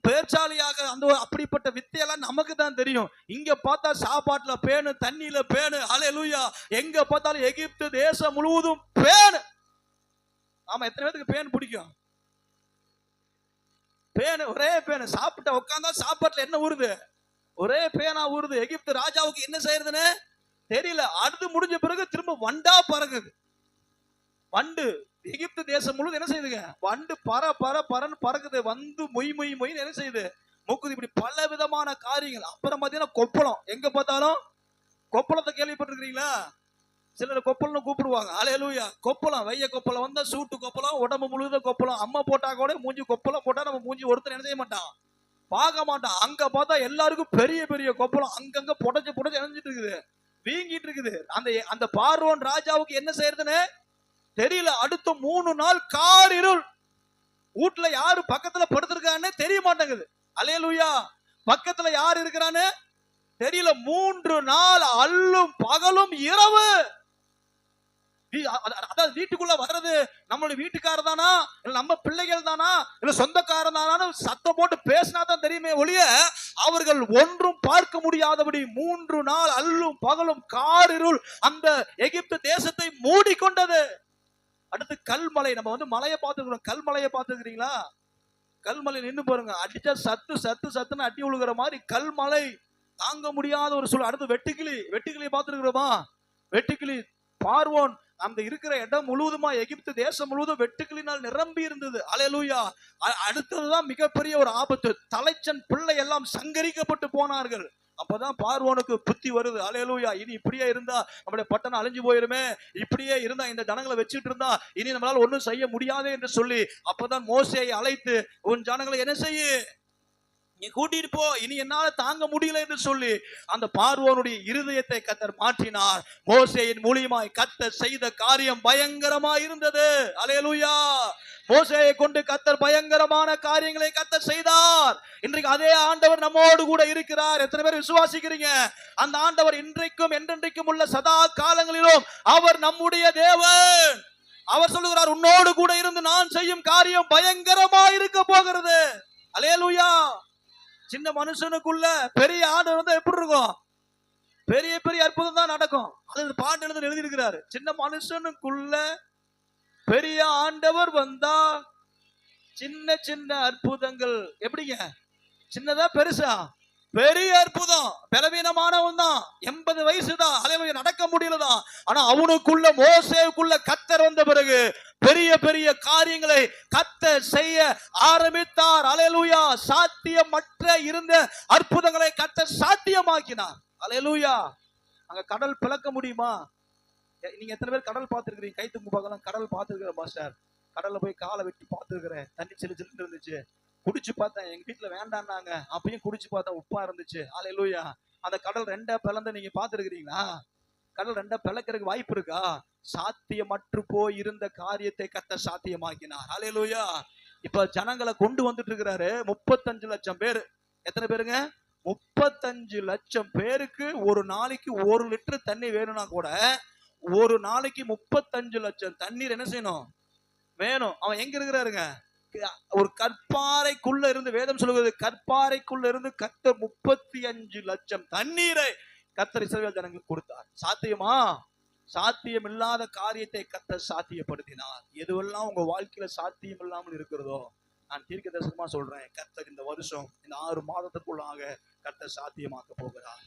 Speaker 1: பேச்சாலியாக அந்த அப்படிப்பட்ட வித்தையெல்லாம் நமக்கு தான் தெரியும். இங்க பார்த்தா சாப்பாட்டுல பேனு, தண்ணியில பேனு. அல்லேலூயா. எங்க பார்த்தாலும் எகிப்து தேசம் முழுவதும் பேனு. ஆமா. எத்தனை பேருக்கு பேன் பிடிக்கும்? பேனு, ஒரே பேனு. சாப்பிட்ட உட்காந்தா சாப்பாட்டுல என்ன ஊறுது? ஒரே பேனா ஊறுது. எகிப்து ராஜாவுக்கு என்ன செய்யறதுன்னு தெரியல. அடுத்து முடிஞ்ச பிறகு திரும்ப வண்டா பறக்குது. வண்டு எகிப்து தேசம் முழுவதும் என்ன செய்யுதுங்க? வண்டு பறன்னு பறக்குது. வந்து மொய் மொய் மொய் என்ன செய்யுது? மூக்குது. இப்படி பல விதமான காரியங்கள். அப்புறம் பாத்தீங்கன்னா கொப்பளம். எங்க பார்த்தாலும் கொப்பளத்தை கேள்விப்பட்டிருக்கீங்களா? சிலர் கொப்பளம்னு கூப்பிடுவாங்க. அல்லேலூயா. கொப்பளம். வெய்ய கொப்பளம் வந்தா சூட்டு கொப்பளம், உடம்பு முழுவதும் கொப்பளம். அம்மா போட்டா கூட மூஞ்சி கொப்பளம் போட்டா நம்ம மூஞ்சி ஒருத்தர் என்ன செய்ய மாட்டான், பார்க்க மாட்டான். அங்க பார்த்தா எல்லாருக்கும் பெரிய பெரிய கொப்பளம். அங்கங்க புடைச்சு புடைச்சு இணைஞ்சிட்டு இருக்குது, வீங்கிட்டு இருக்குது. அந்த பார்வோன் ராஜாவுக்கு என்ன செய்யறதுன்னு தெரியல. அடுத்த 3 நாள் கார் இருள். வீட்டுல யாரு பக்கத்துல படுத்திருக்கான்னு தெரிய மாட்டேங்குது. அல்லேலூயா. பக்கத்துல யாரு இருக்கிறான்னு தெரியல. 3 நாள் அல்லும் பகலும் இரவு. அதாவது வீட்டுக்குள்ள வர்றது நம்மளுடைய வீட்டுக்காரர் தானா, இல்ல நம்ம பிள்ளைகள் தானா, இல்ல சொந்தக்காரன் தானா சத்தம் போட்டு பேசினா தான் தெரியுமே ஒழிய அவர்கள் ஒன்றும் பார்க்க முடியாதபடி 3 நாள் அல்லும் பகலும் காரிருள் அந்த எகிப்து தேசத்தை மூடிக்கொண்டது. அடுத்து கல்மலை. நம்ம வந்து மலையை பார்த்துக்கிறோம். கல்மலையை பார்த்துக்கிறீங்களா? கல்மலை நின்று பாருங்க. அடிச்சா சத்து சத்து சத்துன்னு அடி விழுகிற மாதிரி கல்மலை. தாங்க முடியாத ஒரு சூழல். அடுத்து வெட்டுக்கிளி. வெட்டுக்கிளியை பார்த்துருக்கிறோமா? வெட்டுக்கிளி. பார்வோன் அந்த இருக்கிற இடம் முழுவதுமா எகிப்து தேசம் முழுவதும் வெட்டுக்கிளினால் நிரம்பி இருந்தது. அல்லேலூயா. அடுத்ததுதான் மிகப்பெரிய ஒரு ஆபத்து. தலைச்சன் பிள்ளை எல்லாம் சங்கரிக்கப்பட்டு போனார்கள். அப்பதான் பார்வோனுக்கு புத்தி வருது. அல்லேலூயா. இனி இப்படியே இருந்தா நம்முடைய பட்டணம் அழிஞ்சு போயிருமே, இப்படியே இருந்தா இந்த ஜனங்களை வச்சுட்டு இருந்தா இனி நம்மளால ஒன்றும் செய்ய முடியாது என்று சொல்லி அப்பதான் மோசேயை அழைத்து உன் ஜனங்களை என்ன செய்ய நீ கூட்டிட்டு போ, இனி என்னால தாங்க முடியல என்று சொல்லி அந்த பார்வோனுடைய இருதயத்தை கர்த்தர் மாற்றினார். மோசேயின் மூலியமாய் கர்த்தர் செய்த காரியம் பயங்கரமாய் இருந்தது. அல்லேலூயா. மோசேயை கொண்டு கர்த்தர் பயங்கரமான காரியங்களை கர்த்தர் செய்தார். இன்றைக்கு அதே ஆண்டவர் நம்மோடு கூட இருக்கிறார். எத்தனை பேர் விசுவாசிக்கிறீங்க? அந்த ஆண்டவர் இன்றைக்கும் என்றென்றைக்கும் உள்ள சதா காலங்களிலும் அவர் நம்முடைய தேவன். அவர் சொல்லுகிறார், உன்னோடு கூட இருந்து நான் செய்யும் காரியம் பயங்கரமாய் இருக்க போகிறது. அல்லேலூயா. சின்ன மனுஷனுக்குள்ள பெரிய ஆண்டவர் வந்து எப்படி இருக்கும்? பெரிய பெரிய அற்புதம் தான் நடக்கும். அது பாட்டு எழுதி இருக்கிறாரு. சின்ன மனுஷனுக்குள்ள பெரிய ஆண்டவர் வந்தா சின்ன சின்ன அற்புதங்கள் எப்படிங்க? சின்னதா பெருசா? பெரிய அற்புதம். பலவீனமானவன் தான், 80 வயசுதான், அலையில நடக்க முடியலதான். ஆனா அவனுக்குள்ள மோசேவுக்குள்ள கர்த்தர் வந்த பிறகு பெரிய பெரிய காரியங்களை கர்த்தர் செய்ய ஆரம்பித்தார். அல்லேலூயா. சாத்தியமற்ற இருந்த அற்புதங்களை கர்த்தர் சாத்தியமாக்கினார். அல்லேலூயா. அங்க கடல் பிளக்க முடியுமா? நீங்க எத்தனை பேர் கடல் பார்த்திருக்கிறீங்க? கை தூக்கு பார்க்கலாம். கடல் பார்த்திருக்கிறேன் மாஸ்டர். கடல்ல போய் காலை வெட்டி பார்த்திருக்கிறேன். தண்ணி சிலு சிலுன்னு இருந்துச்சு. குடிச்சு பார்த்தேன். எங்க வீட்டுல வேண்டான்னாங்க. அப்பயும் குடிச்சு பார்த்தேன், உப்பா இருந்துச்சு. அல்லேலூயா. அந்த கடல் ரெண்டா பிளந்து நீங்க பார்த்திருக்கிறீங்களா? கடல் ரெண்டா பிளக்கிறதுக்கு வாய்ப்பு இருக்கா? சாத்தியமற்று போய் இருந்த காரியத்தை கர்த்தர் சாத்தியமாக்கினார். அல்லேலூயா. இப்ப ஜனங்களை கொண்டு வந்துட்டு இருக்கிறாரு. 35 லட்சம் பேர். எத்தனை பேருங்க? 35 லட்சம் பேருக்கு ஒரு நாளைக்கு 1 லிட்டர் தண்ணி வேணும்னா கூட ஒரு நாளைக்கு 35 லட்சம் தண்ணீர் என்ன செய்யணும்? வேணும். அவன் எங்க இருக்கிறாருங்க? ஒரு கற்பாறைக்குள்ள இருந்து, வேதம் சொல்லுகிறது, கற்பாறைக்குள்ள இருந்து கர்த்தர் 35 லட்சம் தண்ணீரை கர்த்தர் இஸ்ரவேல் ஜனங்களுக்கு கொடுத்தார். சாத்தியமா? சாத்தியம் இல்லாத காரியத்தை கர்த்தர் சாத்தியப்படுத்தினார். எதுவெல்லாம் உங்க வாழ்க்கையில சாத்தியம் இல்லாமல் இருக்கிறதோ, நான் தீர்க்க தரிசனமா சொல்றேன், கர்த்தர் இந்த வருஷம், இந்த 6 மாதத்திற்குள்ளாக கர்த்தர் சாத்தியமாக்க போகிறார்.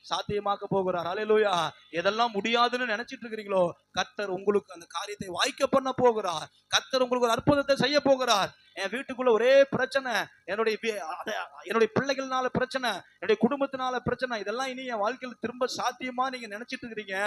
Speaker 1: சாத்தியமாக்க போகிறார். அல்லேலூயா. எதெல்லாம் முடியாதுன்னு நினைச்சிட்டு இருக்கிறீங்களோ, கர்த்தர் உங்களுக்கு அந்த காரியத்தை வாய்க்க பண்ண போகிறார். கர்த்தர் உங்களுக்கு ஒரு அற்புதத்தை செய்ய போகிறார். என் வீட்டுக்குள்ள ஒரே பிரச்சனை, என்னுடைய பிள்ளைகள்னால பிரச்சனை, என்னுடைய குடும்பத்தினால பிரச்சனை, இதெல்லாம் இனி என் வாழ்க்கையில் திரும்ப சாத்தியமா நீங்க நினைச்சிட்டு இருக்கிறீங்க.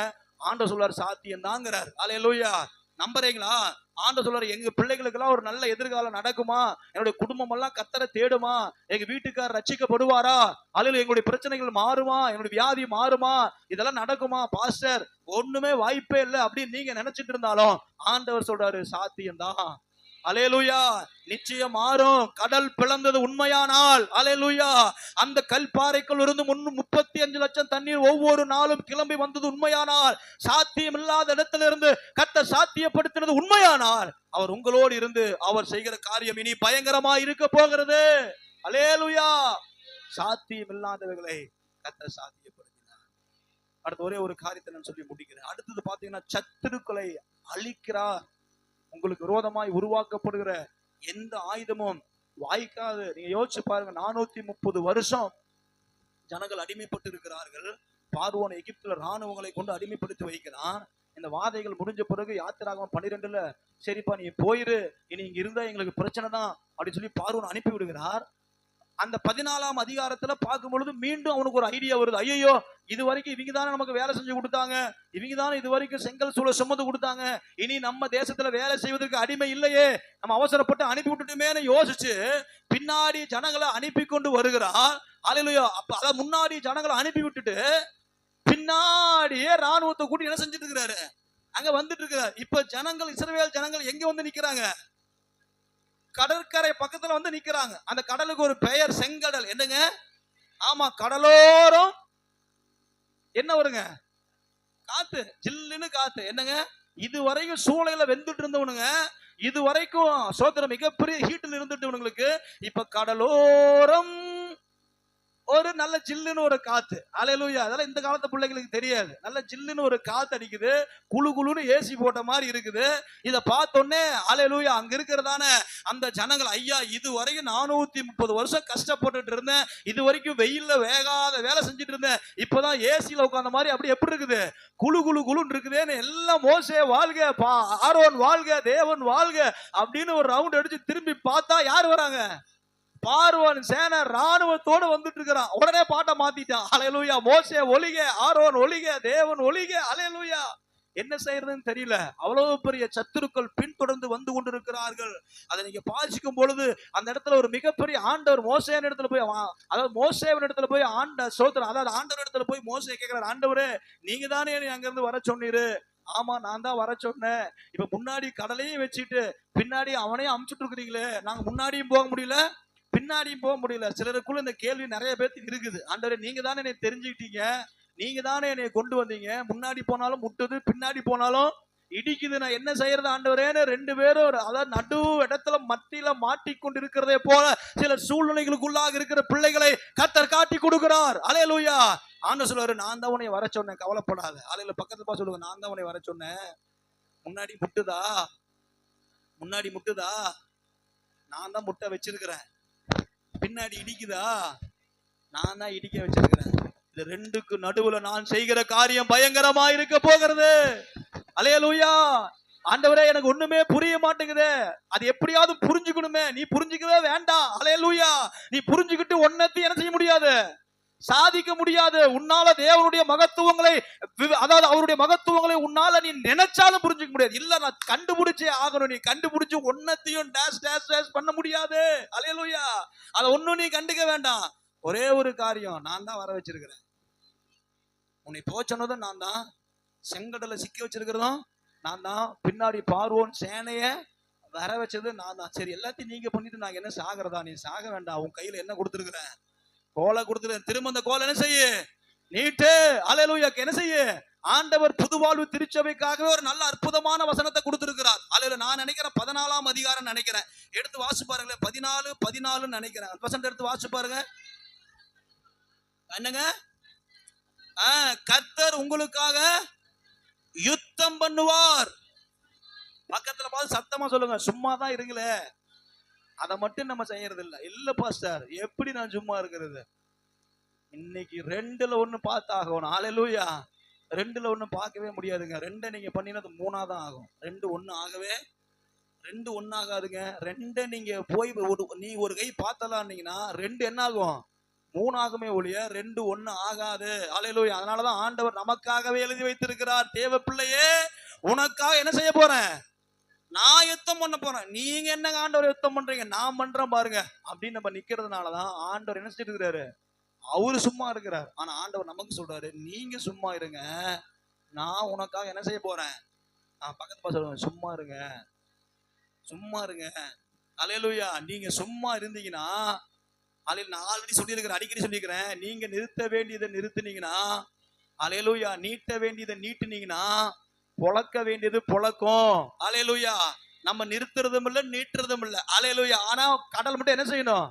Speaker 1: ஆண்டவர் சொல்றார், சாத்தியம் தாங்கிறார். அல்லேலூயா. நம்புறீங்களா? ஆண்டவர் சொல்றாரு, எங்க பிள்ளைகளுக்கு எல்லாம் ஒரு நல்ல எதிர்காலம் நடக்குமா? என்னுடைய குடும்பம் எல்லாம் கர்த்தரை தேடுமா? எங்க வீட்டுக்காரர் ரட்சிக்கப்படுவாரா? அல்லது எங்களுடைய பிரச்சனைகள் மாறுமா? என்னுடைய வியாதி மாறுமா? இதெல்லாம் நடக்குமா? பாஸ்டர், ஒண்ணுமே வாய்ப்பே இல்லை அப்படின்னு நீங்க நினைச்சிட்டு இருந்தாலும் ஆண்டவர் சொல்றாரு, சாத்தியம்தான். அல்லேலூயா. நிச்சயம் மாறும். கடல் பிளந்தது உண்மையானால், அல்லேலூயா, அந்த கல்பாறைக்குள் இருந்து 35 லட்சம் தண்ணீர் ஒவ்வொரு நாளும் கிளம்பி வந்தது உண்மையானால், சாத்தியம் இல்லாத இடத்துல இருந்து கர்த்தர் சாத்தியப்படுத்தினது உண்மையானால், அவர் உங்களோடு இருந்து அவர் செய்கிற காரியம் இனி பயங்கரமா இருக்க போகிறது. அல்லேலூயா. சாத்தியம் இல்லாதவர்களை கர்த்தர் சாத்தியப்படுத்தினார். அடுத்த ஒரே ஒரு காரியத்தை நான் சொல்லி முடிக்கிறேன். அடுத்தது பாத்தீங்கன்னா, சத்துருக்களை அழிக்கிறார். உங்களுக்கு விரோதமாய் உருவாக்கப்படுகிற எந்த ஆயுதமும் வாய்க்காது. நீங்க யோசிச்சு பாருங்க, 430 வருஷம் ஜனங்கள் அடிமைப்பட்டு இருக்கிறார்கள். பார்வோன் எகிப்துல ராணுவங்களை கொண்டு அடிமைப்படுத்தி வைக்கிறான். இந்த வாதைகள் முடிஞ்ச பிறகு யாத்திராகமம் 12ல, சரிப்பா நீ போயிரு, இனி இங்க இருந்தா எங்களுக்கு பிரச்சனை தான் அப்படின்னு சொல்லி பார்வோன் அனுப்பி விடுகிறார். அந்த 14ஆம் அதிகாரத்துல பார்க்கும் பொழுது மீண்டும் அவனுக்கு ஒரு ஐடியா வருது. ஐயோ, இது வரைக்கும் இவங்க தானே நமக்கு வேலை செஞ்சு கொடுத்தாங்க, இவங்க தானே இது வரைக்கும் செங்கல் சூளை சுமந்து கொடுத்தாங்க, இனி நம்ம தேசத்துல வேலை செய்வதற்கு அடிமை இல்லையே, நம்ம அவசரப்பட்டு அனுப்பி விட்டுட்டுமேன்னு யோசிச்சு பின்னாடி ஜனங்களை அனுப்பி கொண்டு வருகிறார். அல்லேலூயா. அப்ப அத முன்னாடி ஜனங்களை அனுப்பி விட்டுட்டு பின்னாடியே ராணுவத்தை கூட்டி என்ன செஞ்சுட்டு இருக்கிறாரு? அங்க வந்துட்டு இருக்கிறார். இப்ப ஜனங்கள், இஸ்ரவேல் ஜனங்கள் எங்க வந்து நிக்கிறாங்க? கடற்கரை பக்கத்துல வந்து நிக்கிறாங்க. அந்த கடலுக்கு ஒரு பெயர் செங்கடல். என்னங்க? ஆமா, கடலோரம் என்ன வருங்க? காத்து, ஜில்லுன்னு காத்து. என்னங்க? இது வரைக்கும் சூளையில வெந்துட்டு இருந்தவனுங்க, இது வரைக்கும் சோதனை மிகப்பெரிய ஹீட்டில் இருந்துட்டு இவனுங்களுக்கு இப்ப கடலோரம் ஒரு நல்ல ஜில்லுன்னு ஒரு காத்து. அல்லேலூயா. அதெல்லாம் இந்த காலத்து பிள்ளைகளுக்கு தெரியாது. நல்ல ஜில்லுன்னு ஒரு காத்து அடிக்குது, குளு குளுன்னு ஏசி போட்ட மாதிரி இருக்குது. இதை பார்த்தோன்னே அல்லேலூயா, அங்க இருக்கிறதான அந்த ஜனங்கள், ஐயா இது வரைக்கும் 430 வருஷம் கஷ்டப்பட்டுட்டு இருந்தேன், இது வரைக்கும் வெயில்ல வேகாத வேலை செஞ்சுட்டு இருந்தேன், இப்பதான் ஏசியில உட்கார்ந்த மாதிரி அப்படி எப்படி இருக்குது? குளு குளு குளுன்னு இருக்குதுன்னு எல்லாம் மோசே வாழ்க, ஆரோன் வாழ்க, தேவன் வாழ்க அப்படின்னு ஒரு ரவுண்ட் அடிச்சு திரும்பி பார்த்தா யார் வராங்க? பார்வோன் சேனை ராணுவத்தோடு வந்துட்டு இருக்கிறான். உடனே பாட்டை மாத்திட்டான். அல்லேலூயா. மோசே ஒலிக, ஆரோன் ஒலிக, தேவன் ஒலிக. அல்லேலூயா. என்ன செய்யறதுன்னு தெரியல. அவ்வளவு பெரிய சத்துருக்கள் பின்தொடர்ந்து வந்து கொண்டிருக்கிறார்கள். அதை நீங்க பாதிக்கும் பொழுது அந்த இடத்துல ஒரு மிகப்பெரிய ஆண்டவர் மோசேன் இடத்துல போய், அதாவது மோசேவன் இடத்துல போய் சோத்திரம், அதாவது ஆண்டவர் இடத்துல போய் மோசே கேட்கிறார், ஆண்டவரே நீங்க தானே அங்க இருந்து வர சொன்னீரு. ஆமா, நான் தான் வர சொன்னேன். இப்ப முன்னாடி கடலையும் வச்சுட்டு பின்னாடி அவனையும் அமுச்சுட்டு இருக்கிறீங்களே, நாங்க முன்னாடியும் போக முடியல, பின்னாடியும் போக முடியல. சிலருக்குள்ள இந்த கேள்வி நிறைய பேருக்கு இருக்குது. ஆண்டவரே நீங்க தானே என்னை தெரிஞ்சுக்கிட்டீங்க, நீங்க தானே என்னை கொண்டு வந்தீங்க, முன்னாடி போனாலும் முட்டுது, பின்னாடி போனாலும் இடிக்குது, நான் என்ன செய்யறது ஆண்டவரேன்னு 2 பேரும் அதாவது நடு இடத்துல மத்தியில மாட்டிக்கொண்டு இருக்கிறதே போல சில சூழ்நிலைகளுக்குள்ளாக இருக்கிற பிள்ளைகளை கர்த்தர் காட்டி கொடுக்கிறார். அல்லேலூயா. ஆண்டவர் சொல்லுவாரு, நான் தான் உன்னை வர சொன்னேன், கவலைப்படாத. அல்லேலூயா. பக்கத்துல பா சொல்லுங்க, நான் தான் உன்னை வர சொன்னேன். முன்னாடி முட்டுதா? முன்னாடி முட்டுதா? நான் தான் முட்டை வச்சிருக்கிறேன். பின்னாடி இடிக்குதா? நான் தான் இடிக்க வச்சிருக்கிறேன். இந்த ரெண்டுக்கு நடுவுல நான் செய்கிற காரியம் பயங்கரமா இருக்க போகிறது. அல்லேலூயா. ஆண்டவரே, எனக்கு ஒண்ணுமே புரிய மாட்டேங்குது. அது எப்படியாவது புரிஞ்சுக்கணுமே. நீ புரிஞ்சுக்கவே வேண்டாம். அல்லேலூயா. நீ புரிஞ்சுக்கிட்டு ஒன்னத்தையும் என்ன செய்ய முடியாது, சாதிக்க முடியாது. உன்னால தேவனுடைய மகத்துவங்களை, அதாவது அவருடைய மகத்துவங்களை உன்னால நீ நினைச்சாலும் புரிஞ்சுக்க முடியாது. இல்ல, நான் கண்டுபிடிச்சே ஆகணும். நீ கண்டுபிடிச்சு ஒன்னத்தையும் டேஷ் டேஷ் டேஷ் பண்ண முடியாது. அல்லேலூயா. அத ஒண்ணும் நீ கண்டுக்க வேண்டாம். ஒரே ஒரு காரியம், நான் தான் வர வச்சிருக்கிறேன். உன்னை போச்சனதும் நான் தான், செங்கடலை சிக்க வச்சிருக்கிறதும் நான் தான், பின்னாடி பார்வோன் சேனைய வர வச்சது நான் தான். சரி, எல்லாத்தையும் நீங்க பண்ணிட்டு நான் என்ன சாகிறதா? நீ சாக வேண்டாம். உன் கையில என்ன கொடுத்துருக்கிறேன்? கோலை கொடுத்துருக்கேன். திரும்ப அந்த கோலை என்ன செய்ய, நீட்டு. அல்லேலூயா. என்ன செய்ய, ஆண்டவர் புதுவாழ்வு திருச்சபைக்காகவே ஒரு நல்ல அற்புதமான வசனத்தை கொடுத்திருக்கிறார். அல்லேலூயா. நான் நினைக்கிறேன் 14ஆம் அதிகாரம் நினைக்கிறேன். எடுத்து வாசி பாருங்களேன். 14 நினைக்கிறேன். வசனம் எடுத்து வாசி பாருங்க. என்னங்க, கர்த்தர் உங்களுக்காக யுத்தம் பண்ணுவார். பக்கத்துல பார்த்து சத்தமா சொல்லுங்க. சும்மா தான் இருங்களே, அதை மட்டும் நம்ம செய்யறது இல்ல. இல்ல பாஸ்டர், எப்படி நான் சும்மா இருக்கிறது? இன்னைக்கு 2ல 1 பார்த்தாகணும். அல்லேலூயா. 2ல 1 பார்க்கவே முடியாதுங்க. 2 நீங்க பண்ணினது 3 தான் ஆகும். 2 1 ஆகவே 2 1 ஆகாதுங்க. 2 நீங்க போய் நீ ஒரு கை பார்த்தலான்னீங்கன்னா 2 என்ன ஆகும், 3 ஆகுமே ஒழிய 2 1 ஆகாது. அல்லேலூயா. அதனாலதான் ஆண்டவர் நமக்காகவே எழுதி வைத்திருக்கிறார். தேவ பிள்ளையே, உனக்காக என்ன செய்ய போறேன், நான் யுத்தம் பண்ண போறேன். நீங்க என்ன ஆண்டவர் யுத்தம் பண்றீங்க, நான் பண்றேன் பாருங்க அப்படின்னு நம்ம நிக்கிறதுனாலதான் ஆண்டவர் என்ன செஞ்சிட்டு இருக்கிறாரு, அவரு சும்மா இருக்கிறார். ஆனா ஆண்டவர் நமக்கு சொல்றாரு, நீங்க சும்மா இருங்க, நான் உனக்காக என்ன செய்ய போறேன். நான் பக்கத்து சொல்லுவேன், சும்மா இருங்க, சும்மா இருங்க. அல்லேலூயா. நீங்க சும்மா இருந்தீங்கன்னா, நான் ஆல்ரெடி சொல்லியிருக்கிறேன், அடிக்கடி சொல்லியிருக்கிறேன், நீங்க நிறுத்த வேண்டியதை நிறுத்தினீங்கன்னா, அல்லேலூயா, நீட்ட வேண்டியதை நீட்டினீங்கன்னா, பொழக்க வேண்டியது பொழக்கும். அல்லேலூயா. நம்ம நிறுத்துறதும் இல்ல, நீட்டுறதும் இல்ல. அல்லேலூயா. ஆனா கடல் மட்டும் என்ன செய்யணும்,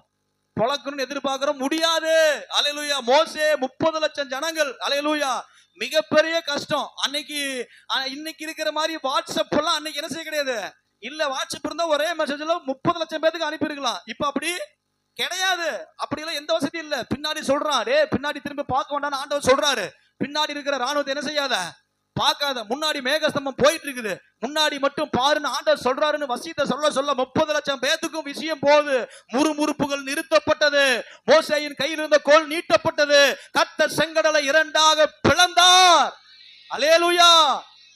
Speaker 1: பொழக்கணும்னு எதிர்பார்க்கிறோம், முடியாது. அல்லேலூயா. மோசே 30 லட்சம் ஜனங்கள். அல்லேலூயா. மிகப்பெரிய கஷ்டம். இன்னைக்கு இருக்கிற மாதிரி வாட்ஸ்அப் எல்லாம் அன்னைக்கு என்ன செய்ய கிடையாது. இல்ல, வாட்ஸ்அப் இருந்தா ஒரே மெசேஜ்ல 30 லட்சம் பேருக்கு அனுப்பியிருக்கலாம். இப்ப அப்படி கிடையாது. அப்படி எல்லாம் எந்த வசதி இல்ல. பின்னாடி சொல்றான், பின்னாடி திரும்பி பார்க்க வேண்டாம்னு ஆண்டவர் சொல்றாரு. பின்னாடி இருக்கிற ராணுவத்தை என்ன செய்யாத, பார்க்காத. முன்னாடி மேகஸ்தம்பம் போயிட்டு இருக்குது, முன்னாடி மட்டும் பாருன்னு ஆண்டவர் சொல்றாருன்னு வசீத்தை சொல்ல 30 லட்சம் பேத்துக்கும் விஷயம் போகுது. முறுமுறுப்புகள் நிறுத்தப்பட்டது. மோசேயின் கையில் இருந்த கோல் நீட்டப்பட்டது. கர்த்தர் செங்கடலை 2ஆக பிளந்தார். அல்லேலூயா.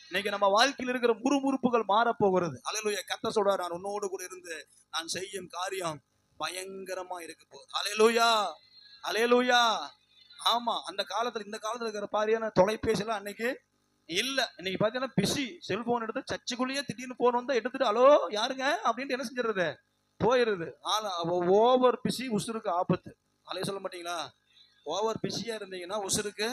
Speaker 1: இன்னைக்கு நம்ம வாழ்க்கையில் இருக்கிற முறுமுறுப்புகள் மாற போகிறது. அல்லேலூயா. கர்த்தர் சொல்றாரு, நான் உன்னோடு கூட இருந்து நான் செய்யும் காரியம் பயங்கரமா இருக்க போகுது. அல்லேலூயா. அல்லேலூயா. ஆமா, அந்த காலத்துல இந்த காலத்துல இருக்கிற பாரியான தொலைபேசி எல்லாம் அன்னைக்கு இல்ல. இன்னைக்கு பாத்தீங்கன்னா பிஸி. செல்போன் எடுத்து சர்ச்சுக்குள்ளேயே திடீர்னு போன் வந்தா எடுத்துட்டு ஹலோ யாருங்க அப்படின்னு என்ன செஞ்சிருது, போயிருது. ஆனா ஓவர் பிஸி உசுருக்கு ஆபத்து. அலைய சொல்ல மாட்டீங்களா? ஓவர் பிஸியா இருந்தீங்கன்னா உசுருக்கு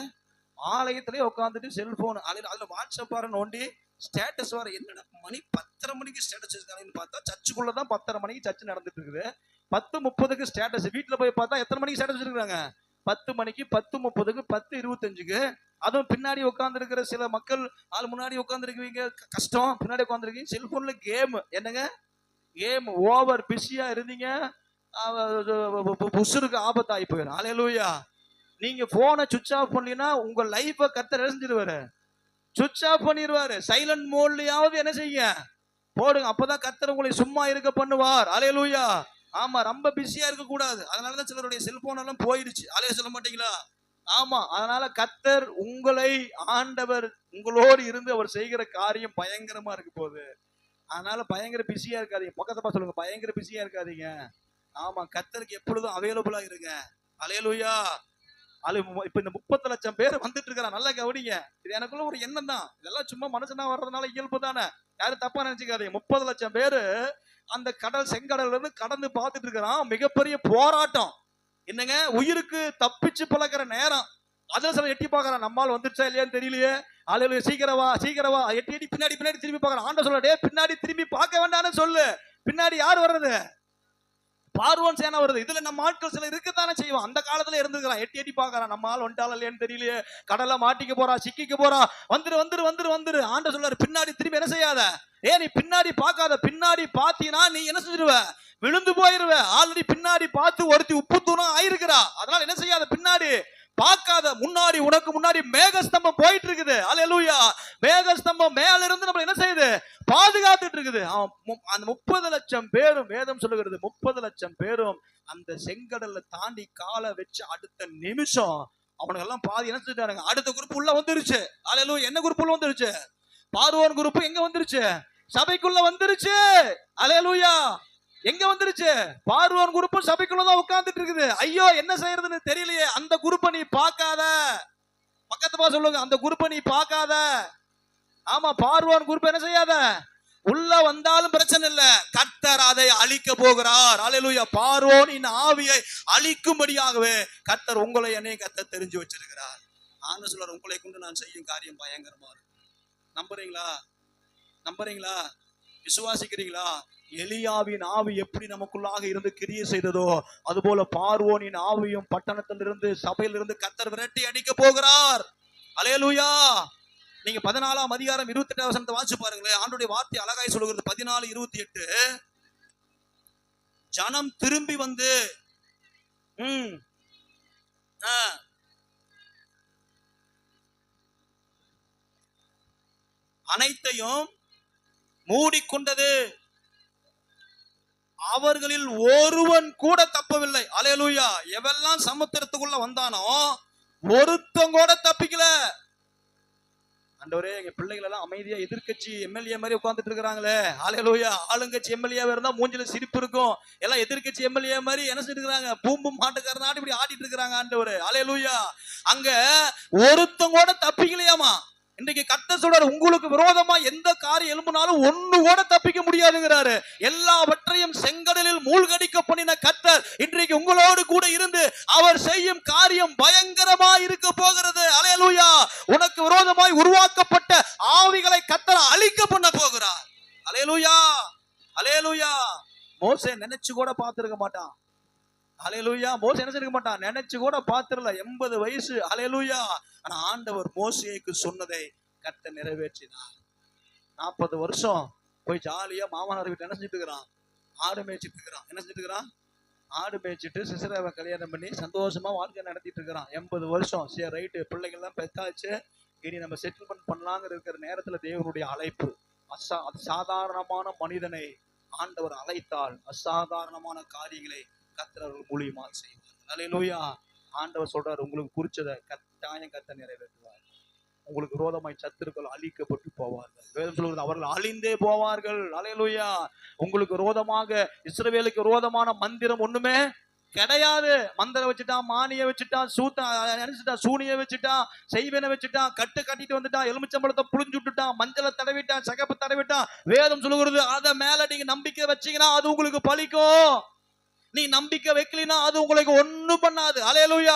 Speaker 1: ஆலயத்திலேயே உட்காந்துட்டு செல்போன் அதுல வாட்ஸ்அப் வர நோண்டி ஸ்டேட்டஸ் வர. என்னடா மணி 10:30 மணிக்கு ஸ்டேட்டஸ் இருக்காங்கன்னு பார்த்தா சர்ச்சுக்குள்ளதான் 10:30 மணிக்கு சர்ச்சு நடந்துட்டு இருக்குது. 10:30க்கு ஸ்டேட்டஸ். வீட்டுல போய் பார்த்தா எத்தனை மணிக்கு ஸ்டேட்டஸ் இருக்காங்க, 10 மணிக்கு, 10:30க்கு, 10:25க்கு. அதுவும் பின்னாடி உட்கார்ந்து இருக்கிற சில மக்கள், ஆள் முன்னாடி உட்கார்ந்து இருக்குவீங்க கஷ்டம், பின்னாடி உட்கார்ந்து இருக்கீங்க செல்போன்ல கேம். என்னங்க கேம்? ஓவர் பிஸியா இருந்தீங்க, உசுருக்கு ஆபத்தாகி போயிடும். அல்லேலூயா. நீங்க போனை சுவிட்ச் ஆஃப் பண்ணீங்கன்னா உங்க லைஃப கர்த்தர் செஞ்சிருவாரு, சுவிட்ச் ஆஃப் பண்ணிடுவாரு. சைலண்ட் மோட்லயாவது என்ன செய்ய போடுங்க, அப்பதான் கர்த்தர் உங்களை சும்மா இருக்க பண்ணுவார். அல்லேலூயா. ஆமா, ரொம்ப பிஸியா இருக்க கூடாது. அதனாலதான் சிலருடைய செல்போன் எல்லாம் போயிடுச்சு. அலைய சொல்ல மாட்டீங்களா? ஆமா. அதனால கர்த்தர் உங்களை, ஆண்டவர் உங்களோடு இருந்து அவர் செய்கிற காரியம் பயங்கரமா இருக்க போகுது. அதனால பயங்கர பிஸியா இருக்காதீங்க. பக்கத்தப்பா சொல்லுங்க, பயங்கர பிஸியா இருக்காதீங்க. ஆமா, கர்த்தருக்கு எப்பொழுதும் அவைலபிளா இருங்க. அல்லேலூயா. இப்ப இந்த 30 லட்சம் பேர் வந்துட்டு இருக்கிறான். நல்லா கவனிங்க. இது எனக்குள்ள ஒரு எண்ணம் தான். இதெல்லாம் சும்மா மனுஷனா வர்றதுனால இயல்பு தானே, யாரும் தப்பா நினைச்சுக்காதீங்க. 30 லட்சம் பேரு அந்த கடல், செங்கடல்ல இருந்து கடந்து பார்த்துட்டு இருக்கிறான். மிகப்பெரிய போராட்டம். என்னங்க, உயிருக்கு தப்பிச்சு பழக்கிற நேரம். அதுல சில எட்டி பாக்குறான், நம்மால் வந்துருச்சா இல்லையான்னு தெரியலையே. ஆளுநர் சீக்கிரவா சீக்கிரவா எட்டி பின்னாடி திரும்பி பாக்குறான். ஆண்ட சொல்ல, பின்னாடி திரும்பி பார்க்க வேண்டாம்னு சொல்லு. பின்னாடி யார் வர்றது, பார்வோன் சேனா வருது. இதுல நம்ம ஆட்கள் சில இருக்கத்தானே செய்வோம். அந்த காலத்துல இருந்துக்கிறான், எட்டி பாக்குறான், நம்ம ஆள் வந்துட்டால இல்லையான்னு தெரியலையே, கடலை மாட்டிக்க போறா, சிக்கிக்க போறா, வந்துரு. ஆண்ட சொல்றாரு, பின்னாடி திரும்பி என்ன செய்யாத, நீ பின்னாடி பார்க்காத. பின்னாடி பாத்தீங்கன்னா நீ என்ன செஞ்சிருவ, விழுந்து போயிருவ. ஆல்ரெடி பின்னாடி பார்த்து ஒருத்தி உப்பு தூணம் ஆயிருக்கிறா. அதனால என்ன செய்யாத, பின்னாடி பார்க்காத, முன்னாடி உனக்கு முன்னாடி மேகஸ்தம்பம் போயிட்டு இருக்குது. அல்லேலூயா. மேகஸ்தம்பம் மேல இருந்து நம்ம என்ன செய்யுது, பாதுகாத்துட்டு இருக்குது. அந்த 30 லட்சம் பேரும், வேதம் சொல்லுகிறது 30 லட்சம் பேரும் அந்த செங்கடல்ல தாண்டி காலை வச்சு அடுத்த நிமிஷம் அவனுக்கு எல்லாம் பாதி என்ன செஞ்சாங்க, அடுத்த குரூப் உள்ள வந்துருச்சு. அல்லேலூயா. என்ன குரூப் உள்ள வந்துருச்சு? பார்வோன் குரூப் எங்க வந்துருச்சு? சபைக்குள்ள வந்துருச்சு. அல்லேலூயா. எங்க வந்துருச்சு? பார்வோன் குரூப் சபைக்குள்ளதான் உட்கார்ந்துட்டு இருக்குது. ஐயோ என்ன செய்யறதுன்னு தெரியலையே. அந்த குரூப்பை நீ பார்க்காத. பக்கத்து பா சொல்லுங்க, அந்த குரூப்பை நீ பார்க்காத. ஆமா, பார்வோன் குரூப் என்ன செய்யாத. உள்ள வந்தாலும் பிரச்சனை இல்ல, கர்த்தர் அதை அழிக்க போகிறார். அல்லேலூயா. பார்வோனின் ஆவியை அழிக்கும்படியாகவே கர்த்தர் உங்களை என்னைய கர்த்தர் தெரிஞ்சு வச்சிருக்கிறார். ஆன சொல்றார், உங்களை கொண்டு நான் செய்யும் காரியம் பயங்கரமா இருக்கு. நம்புறீங்களா? நம்புறீங்களா? விசுவாசிக்கிறீங்களா? எலியாவின் ஆவி எப்படி நமக்குள்ளாக இருந்து கிரியை செய்ததோ அதுபோல பார்வோனின் ஆவியும் பட்டணத்திலிருந்து சபையிலிருந்து கர்த்தர் விரட்டி அடிக்க போகிறார். அல்லேலூயா. நீங்க 14ஆம் அதிகாரம் 28 வசனத்தை வாசிச்சு பாருங்களேன். ஆண்டவருடைய வார்த்தை அழகாய் சொல்லுகிறது. 14:28 ஜனம் திரும்பி வந்து அனைத்தையும் மூடிக்கொண்டது, அவர்களில் ஒருவன் கூட தப்பவில்லை. அல்லேலூயா. எவெல்லாம் சமுத்திரத்துக்குள்ள வந்தானோ ஒருத்தன் கூட தப்பிக்கல. ஆண்டவரே, எங்க பிள்ளைகள் எல்லாம் அமைதியா எதிர்க்கட்சி எம்எல்ஏ மாதிரி உட்கார்ந்துட்டு இருக்காங்களே. அல்லேலூயா. ஆளுங்கட்சி எம்எல்ஏ இருந்தா மூஞ்சில சிரிப்பு இருக்கும். எல்லாம் எதிர்க்கட்சி எம்எல்ஏ மாதிரி என்ன செஞ்சிருக்காங்க, பூம்பும் மாட்டுக்காரனாடி இப்படி ஆடிட்டு இருக்காங்க. ஆண்டவரே, அல்லேலூயா. அங்க ஒருத்தன் கூட தப்பிக்கலையாமா. இன்றைக்கு கர்த்தர் சொல்றாரு, உங்களுக்கு விரோதமா எந்த காரியம் எழும்பினாலும் ஒண்ணு கூட தப்பிக்க முடியாதுங்கிறாரு. எல்லாவற்றையும் செங்கடலில் மூழ்கடிக்க பண்ணின கர்த்தர் இன்றைக்கு உங்களோடு கூட இருந்து அவர் செய்யும் காரியம் பயங்கரமா இருக்க போகிறது. அல்லேலூயா. உனக்கு விரோதமாய் உருவாக்கப்பட்ட ஆவிகளை கர்த்தர் அழிக்க பண்ண போகிறார். அல்லேலூயா. அல்லேலூயா. மோசே நினைச்சு கூட பார்த்திருக்க மாட்டான். அல்லேலூயா. மோசே என்ன செய்ய மாட்டான், நினைச்சு கூட பார்த்திரல. 80 வயசு. அல்லேலூயா. ஆனா ஆண்டவர் மோசேக்கு சொன்னதை கர்த்தர் நிறைவேற்றினார். 40 வருஷம் போய் ஜாலியா மாமனார் வீட்டு என்ன செஞ்சுட்டு இருக்கிறான், ஆடு மேய்ச்சிட்டு இருக்கிறான். என்ன செஞ்சுட்டு இருக்கிறான், ஆடு மேய்ச்சிட்டு சிசராவை கல்யாணம் பண்ணி சந்தோஷமா வாழ்க்கை நடத்திட்டு இருக்கிறான். 80 வருஷம். சரி, ரைட்டு, பிள்ளைகள் எல்லாம் பெத்தாச்சு, இனி நம்ம செட்டில்மெண்ட் பண்ணலாங்க இருக்கிற நேரத்துல தேவனுடைய அழைப்பு. சாதாரணமான மனிதனை ஆண்டவர் அழைத்தால் அசாதாரணமான காரியங்களை கர்த்தர் மூலியமா செய்வார். அல்லேலூயா. ஆண்டவர் சொல்றாரு, உங்களுக்கு குறிச்சதை கட்டாயம் கர்த்தர் நிறைவேற்றுவார். உங்களுக்கு விரோதமாய் சத்துருக்கள் அழிக்கப்பட்டு போவார்கள். வேதம் சொல்கிறது, அவர்கள் அழிந்தே போவார்கள். அல்லேலூயா. உங்களுக்கு விரோதமாக, இஸ்ரவேலுக்கு விரோதமான மந்திரம் ஒண்ணுமே கிடையாது. மந்திரம் வச்சுட்டான், மானிய வச்சுட்டான், சூனிய வச்சுட்டான், செய்வனை வச்சுட்டான், கட்டு கட்டிட்டு வந்துட்டான், எலுமிச்சம்பழத்தை புளிஞ்சு விட்டுட்டான், மஞ்சளை தடவிட்டான், சகப்பு தடவிட்டான். வேதம் சொல்லுகிறது, அதை மேல நீங்க நம்பிக்கை வச்சீங்கன்னா அது உங்களுக்கு பலிக்கும். நீ நம்பிக்கை வைக்கலினா அது உங்களுக்கு ஒண்ணும் பண்ணாது. அல்லேலூயா.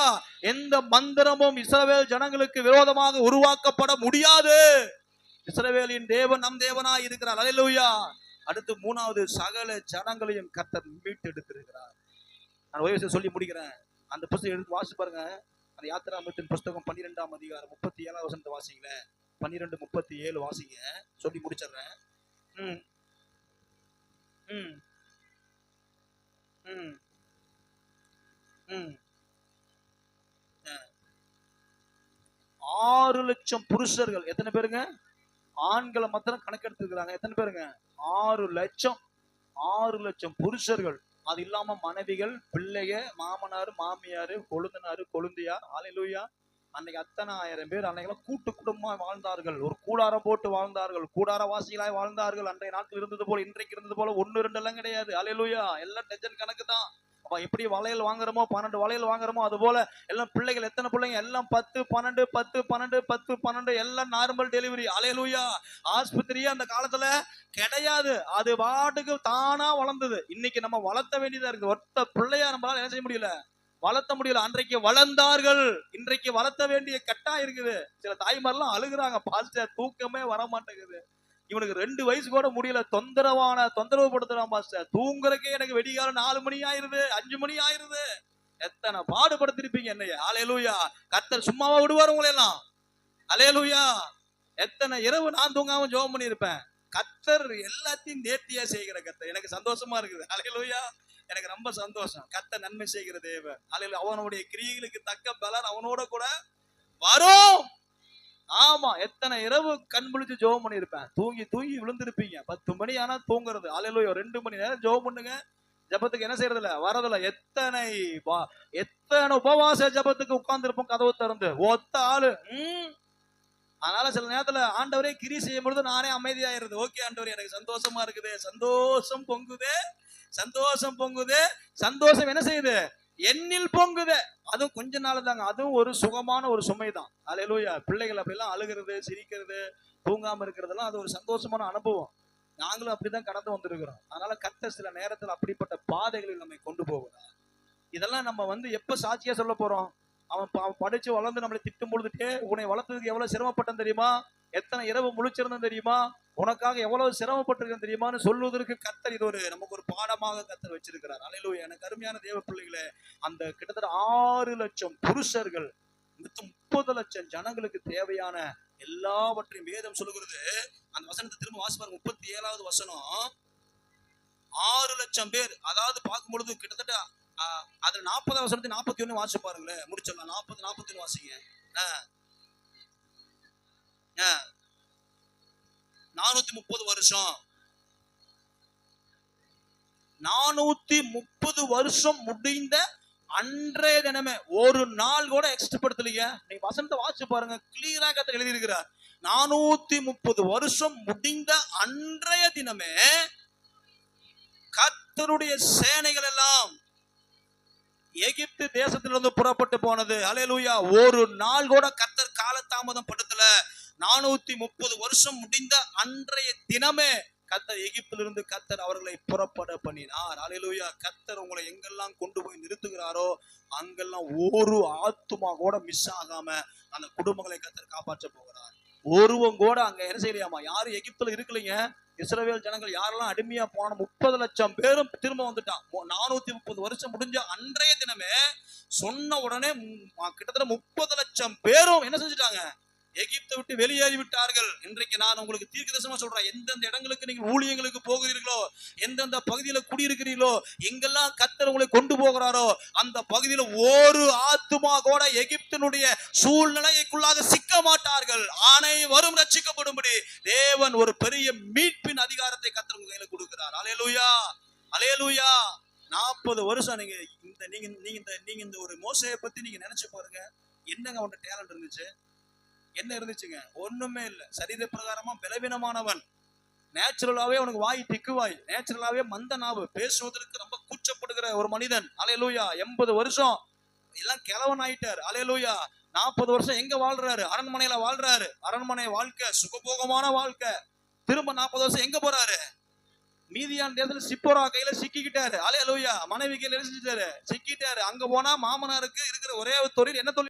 Speaker 1: எந்த மந்திரமும் இஸ்ரவேல் ஜனங்களுக்கு விரோதமாக உருவாக்கப்பட முடியாது. இஸ்ரவேலின் தேவன் நம் தேவனாய் இருக்கிறார். அல்லேலூயா. அடுத்து 3வது, சகல ஜனங்களையும் கர்த்தர் மீட்டெடுத்திருக்கிறார். நான் ஒரு சொல்லி முடிக்கிறேன். அந்த புத்தகம் எடுத்து வாசிச்சு பாருங்க. அந்த யாத்திராகமத்தின் புத்தகம் 12ஆம் அதிகாரம் 37ஆம் வசனத்தை வாசிங்களேன். 12:37 வாசிங்க. சொல்லி முடிச்சிடுறேன். ம் ம் ம் ம் 6 லட்சம் புருஷர்கள். எத்தனை பேருங்க? ஆண்களை மாத்திரம் கணக்கெடுத்துக்கிறாங்க. எத்தனை பேருங்க? 6 லட்சம். 6 லட்சம் புருஷர்கள். அது இல்லாம மனைவிகள், பிள்ளைக, மாமனாரு, மாமியாரு, கொழுந்தனாரு, கொழுந்தியார். அல்லேலூயா. அன்னைக்கு அத்தனை 1000 பேர் அன்னைக்கு கூட்டு குடும்பமா வாழ்ந்தார்கள். ஒரு கூடாரம் போட்டு வாழ்ந்தார்கள். கூடார வாசிகளாய் வாழ்ந்தார்கள். அன்றைய நாட்கள் இருந்தது போல இன்றைக்கு இருந்தது போல 1 2 எல்லாம் கிடையாது. அல்லேலூயா. எல்லாம் டஜன் கணக்கு தான். அப்ப எப்படி வளையல் வாங்குறோமோ, 12 வளையல் வாங்குறோமோ, அது போல எல்லாம் பிள்ளைகள். எத்தனை பிள்ளைங்க? எல்லாம் 10 12 10 12 10 12 எல்லாம் நார்மல் டெலிவரி. அல்லேலூயா. ஆஸ்பத்திரியே அந்த காலத்துல கிடையாது. அது பாட்டுக்கு தானா வளர்ந்தது. இன்னைக்கு நம்ம வளர்த்த வேண்டியதா இருக்கு. ஒத்த பிள்ளையா நம்மளால என்ன செய்ய முடியல, வளர்த்த முடியல. அன்றைக்கு வளர்ந்தார்கள், இன்றைக்கு வளர்த்த வேண்டிய கட்டாயம் இருக்குது. சில தாய்மாரெல்லாம் அழுகுறாங்க, பாஸ்டர் தூக்கமே வர மாட்டேங்குது, இவனுக்கு 2 வயசு கூட முடியல, தொந்தரவு படுத்துறான் பாஸ்டர், தூங்குறக்கே எனக்கு வெடிகால 4 மணி ஆயிருது, 5 மணி ஆயிருது. எத்தனை பாடுபடுத்திருப்பீங்க என்னைய. அல்லேலூயா. கர்த்தர் சும்மாவா விடுவார் உங்களை எல்லாம்? அல்லேலூயா. எத்தனை இரவு நான் தூங்காம ஜெபம் பண்ணியிருப்பேன். கர்த்தர் எல்லாத்தையும் நேர்த்தியா செய்கிற கர்த்தர். எனக்கு சந்தோஷமா இருக்குது. அல்லேலூயா. எனக்கு ரொம்ப சந்தோஷம். கர்த்தர் நன்மை செய்கிற தேவன். அல்லேலூயா. அவனுடைய கிரியைகளுக்கு தக்க பலன் அவனோட கூட வரும். ஆமா, எத்தனை இரவு கண் முழிச்சு ஜெபம் பண்ணிருப்பேன். தூங்கி தூங்கி விழுந்திருப்பீங்க. 10 மணி ஆனா தூங்குறது. அல்லேலூயா. 2 மணி நேரம் ஜெபம் பண்ணுங்க. ஜபத்துக்கு என்ன செய்யறது இல்ல, வரதில்ல. எத்தனை உபவாச ஜபத்துக்கு உட்கார்ந்து இருப்போம் கதவு திறந்து, ஒத்த ஆளு. அதனால சில நேரத்துல ஆண்டவரே கிரி செய்யும் பொழுது நானே அமைதியாயிருது. ஓகே ஆண்டவரே, எனக்கு சந்தோஷமா இருக்குது, சந்தோஷம் பொங்குது, சந்தோஷம் பொங்குது. சந்தோஷம் என்ன செய்யுது, எண்ணில் பொங்குது. அதுவும் கொஞ்ச நாள் தாங்க, அதுவும் ஒரு சுகமான ஒரு சுமை தான். அல்லேலூயா. பிள்ளைகள் அப்படிலாம் அழுகிறது, சிரிக்கிறது, தூங்காம இருக்கிறதெல்லாம் அது ஒரு சந்தோஷமான அனுபவம். நாங்களும் அப்படிதான் கடந்து வந்திருக்கிறோம். அதனால கர்த்தர் சில நேரத்தில் அப்படிப்பட்ட பாதைகளில் நம்மை கொண்டு போகிறார். இதெல்லாம் நம்ம எப்ப சாட்சியா சொல்ல போறோம்? அவன் படிச்சு வளர்ந்து நம்மளை திட்டும் பொழுதுட்டே, உன்னை வளர்த்ததுக்கு எவ்வளவு சிரமப்பட்டேன் தெரியுமா, எத்தனை இரவு முழிச்சிருந்தேன் தெரியுமா, உனக்காக எவ்வளவு சிரமப்பட்டிருக்கேன் தெரியுமான்னு சொல்வதற்கு கர்த்தர் இது நமக்கு ஒரு பாடமாக கர்த்தர் வச்சிருக்கிறார். அல்லேலூயா. எனக்கு அருமையான தேவ பிள்ளைகளே, அந்த கிட்டத்தட்ட 6 லட்சம் புருஷர்கள் 30 லட்சம் ஜனங்களுக்கு தேவையான எல்லாவற்றையும் வேதம் சொல்லுகிறது. அந்த வசனத்தை திரும்ப வாசிப்பாருங்க. 37வது வசனம். 6 லட்சம் பேர், அதாவது பார்க்கும் பொழுது கிட்டத்தட்ட அதுல 40வது வசனத்தை 41 வாசிச்சு பாருங்களேன். முடிச்சிடலாம். 40 41 வாசிங்க. 430 வருஷம் 430 வருஷம் முடிந்த அன்றைய தினமே, ஒரு நாள் கூட எக்ஸ்ட்ரப்படுத்தலைங்க. நீங்க வசனத்தை வாசிச்சு பாருங்க, கிளியரா கர்த்தர் எழுதி இருக்கிறார். 430 வருஷம் முடிந்த அன்றைய தினமே கர்த்தருடைய சேனைகள் எல்லாம் எகிப்து தேசத்திலிருந்து புறப்பட்டு போனது. அல்லேலூயா. ஒரு நாள் கூட கர்த்தர் காலதாமதம் படுத்தல. 430 வருஷம் முடிந்த அன்றைய தினமே கர்த்தர் எகிப்திலிருந்து கர்த்தர் அவர்களை புறப்பட பண்ணினார். அல்லேலூயா. கர்த்தர் உங்களை எங்கெல்லாம் கொண்டு போய் நிறுத்துகிறாரோ அங்கெல்லாம் ஒரு ஆத்துமா கூட மிஸ் ஆகாம அந்த குடும்பங்களை கர்த்தர் காப்பாற்ற போகிறார். ஒருவன் கூட அங்க என்ன செய்யலையாமா, யாரும் எகிப்துல இருக்கலைங்க. இஸ்ரவேல் ஜனங்கள் யாரெல்லாம் அடிமையா போன 30 லட்சம் பேரும் திரும்ப வந்துட்டான். 430 வருஷம் முடிஞ்ச அன்றைய தினமே சொன்ன உடனே கிட்டத்தட்ட 30 லட்சம் பேரும் என்ன செஞ்சுட்டாங்க, எகிப்தை விட்டு வெளியேறி விட்டார்கள். இன்றைக்கு நான் உங்களுக்கு தீர்க்கதரிசனமா சொல்றேன், எந்தெந்த இடங்களுக்கு நீங்க ஊழியங்களுக்கு போகிறீர்களோ, எந்தெந்த பகுதியில குடியிருக்கிறீர்களோ, எங்கெல்லாம் கர்த்தர் உங்களை கொண்டு போகிறாரோ அந்த பகுதியில ஒரு ஆத்துமா கூட எகிப்தினுடைய சூழ்நிலைக்குள்ளாக சிக்க மாட்டார்கள். அனைவரும் ரட்சிக்கப்படும்படி தேவன் ஒரு பெரிய மீட்பின் அதிகாரத்தை கர்த்தர் உங்க கையில கொடுக்கிறார். அல்லேலூயா. அல்லேலூயா. 40 வருஷம் நீங்க இந்த ஒரு மோசையை பத்தி நீங்க நினைச்சு பாருங்க. என்னங்க அவன் டேலண்ட் இருந்துச்சு, என்ன இருந்துச்சுங்க? ஒண்ணுமே இல்ல. சரீர பிரகாரமா பலவீனமானவன். நேச்சுரலாவே அவனுக்கு வாய் திக்குவாய், நேச்சுரலாவே மந்த நாவு, பேசுவதற்கு ரொம்ப கூச்சப்படுகிற ஒரு மனிதன். அல்லேலூயா. 80 வருஷம் எல்லாம் கிழவன் ஆயிட்டார். அல்லேலூயா. 40 வருஷம் எங்க வாழ்றாரு? அரண்மனையில வாழ்றாரு. அரண்மனை வாழ்க்கை சுகபோகமான வாழ்க்கை. திரும்ப 40 வருஷம் எங்க போறாரு? மீதியான தேசத்துல சிப்போரா கையில சிக்கிக்கிட்டாரு. அல்லேலூயா. மனைவி கையில செஞ்சுட்டாரு, சிக்கிட்டாரு. அங்க போனா மாமனாருக்கு இருக்கிற ஒரே தொழில் என்ன தொழில்?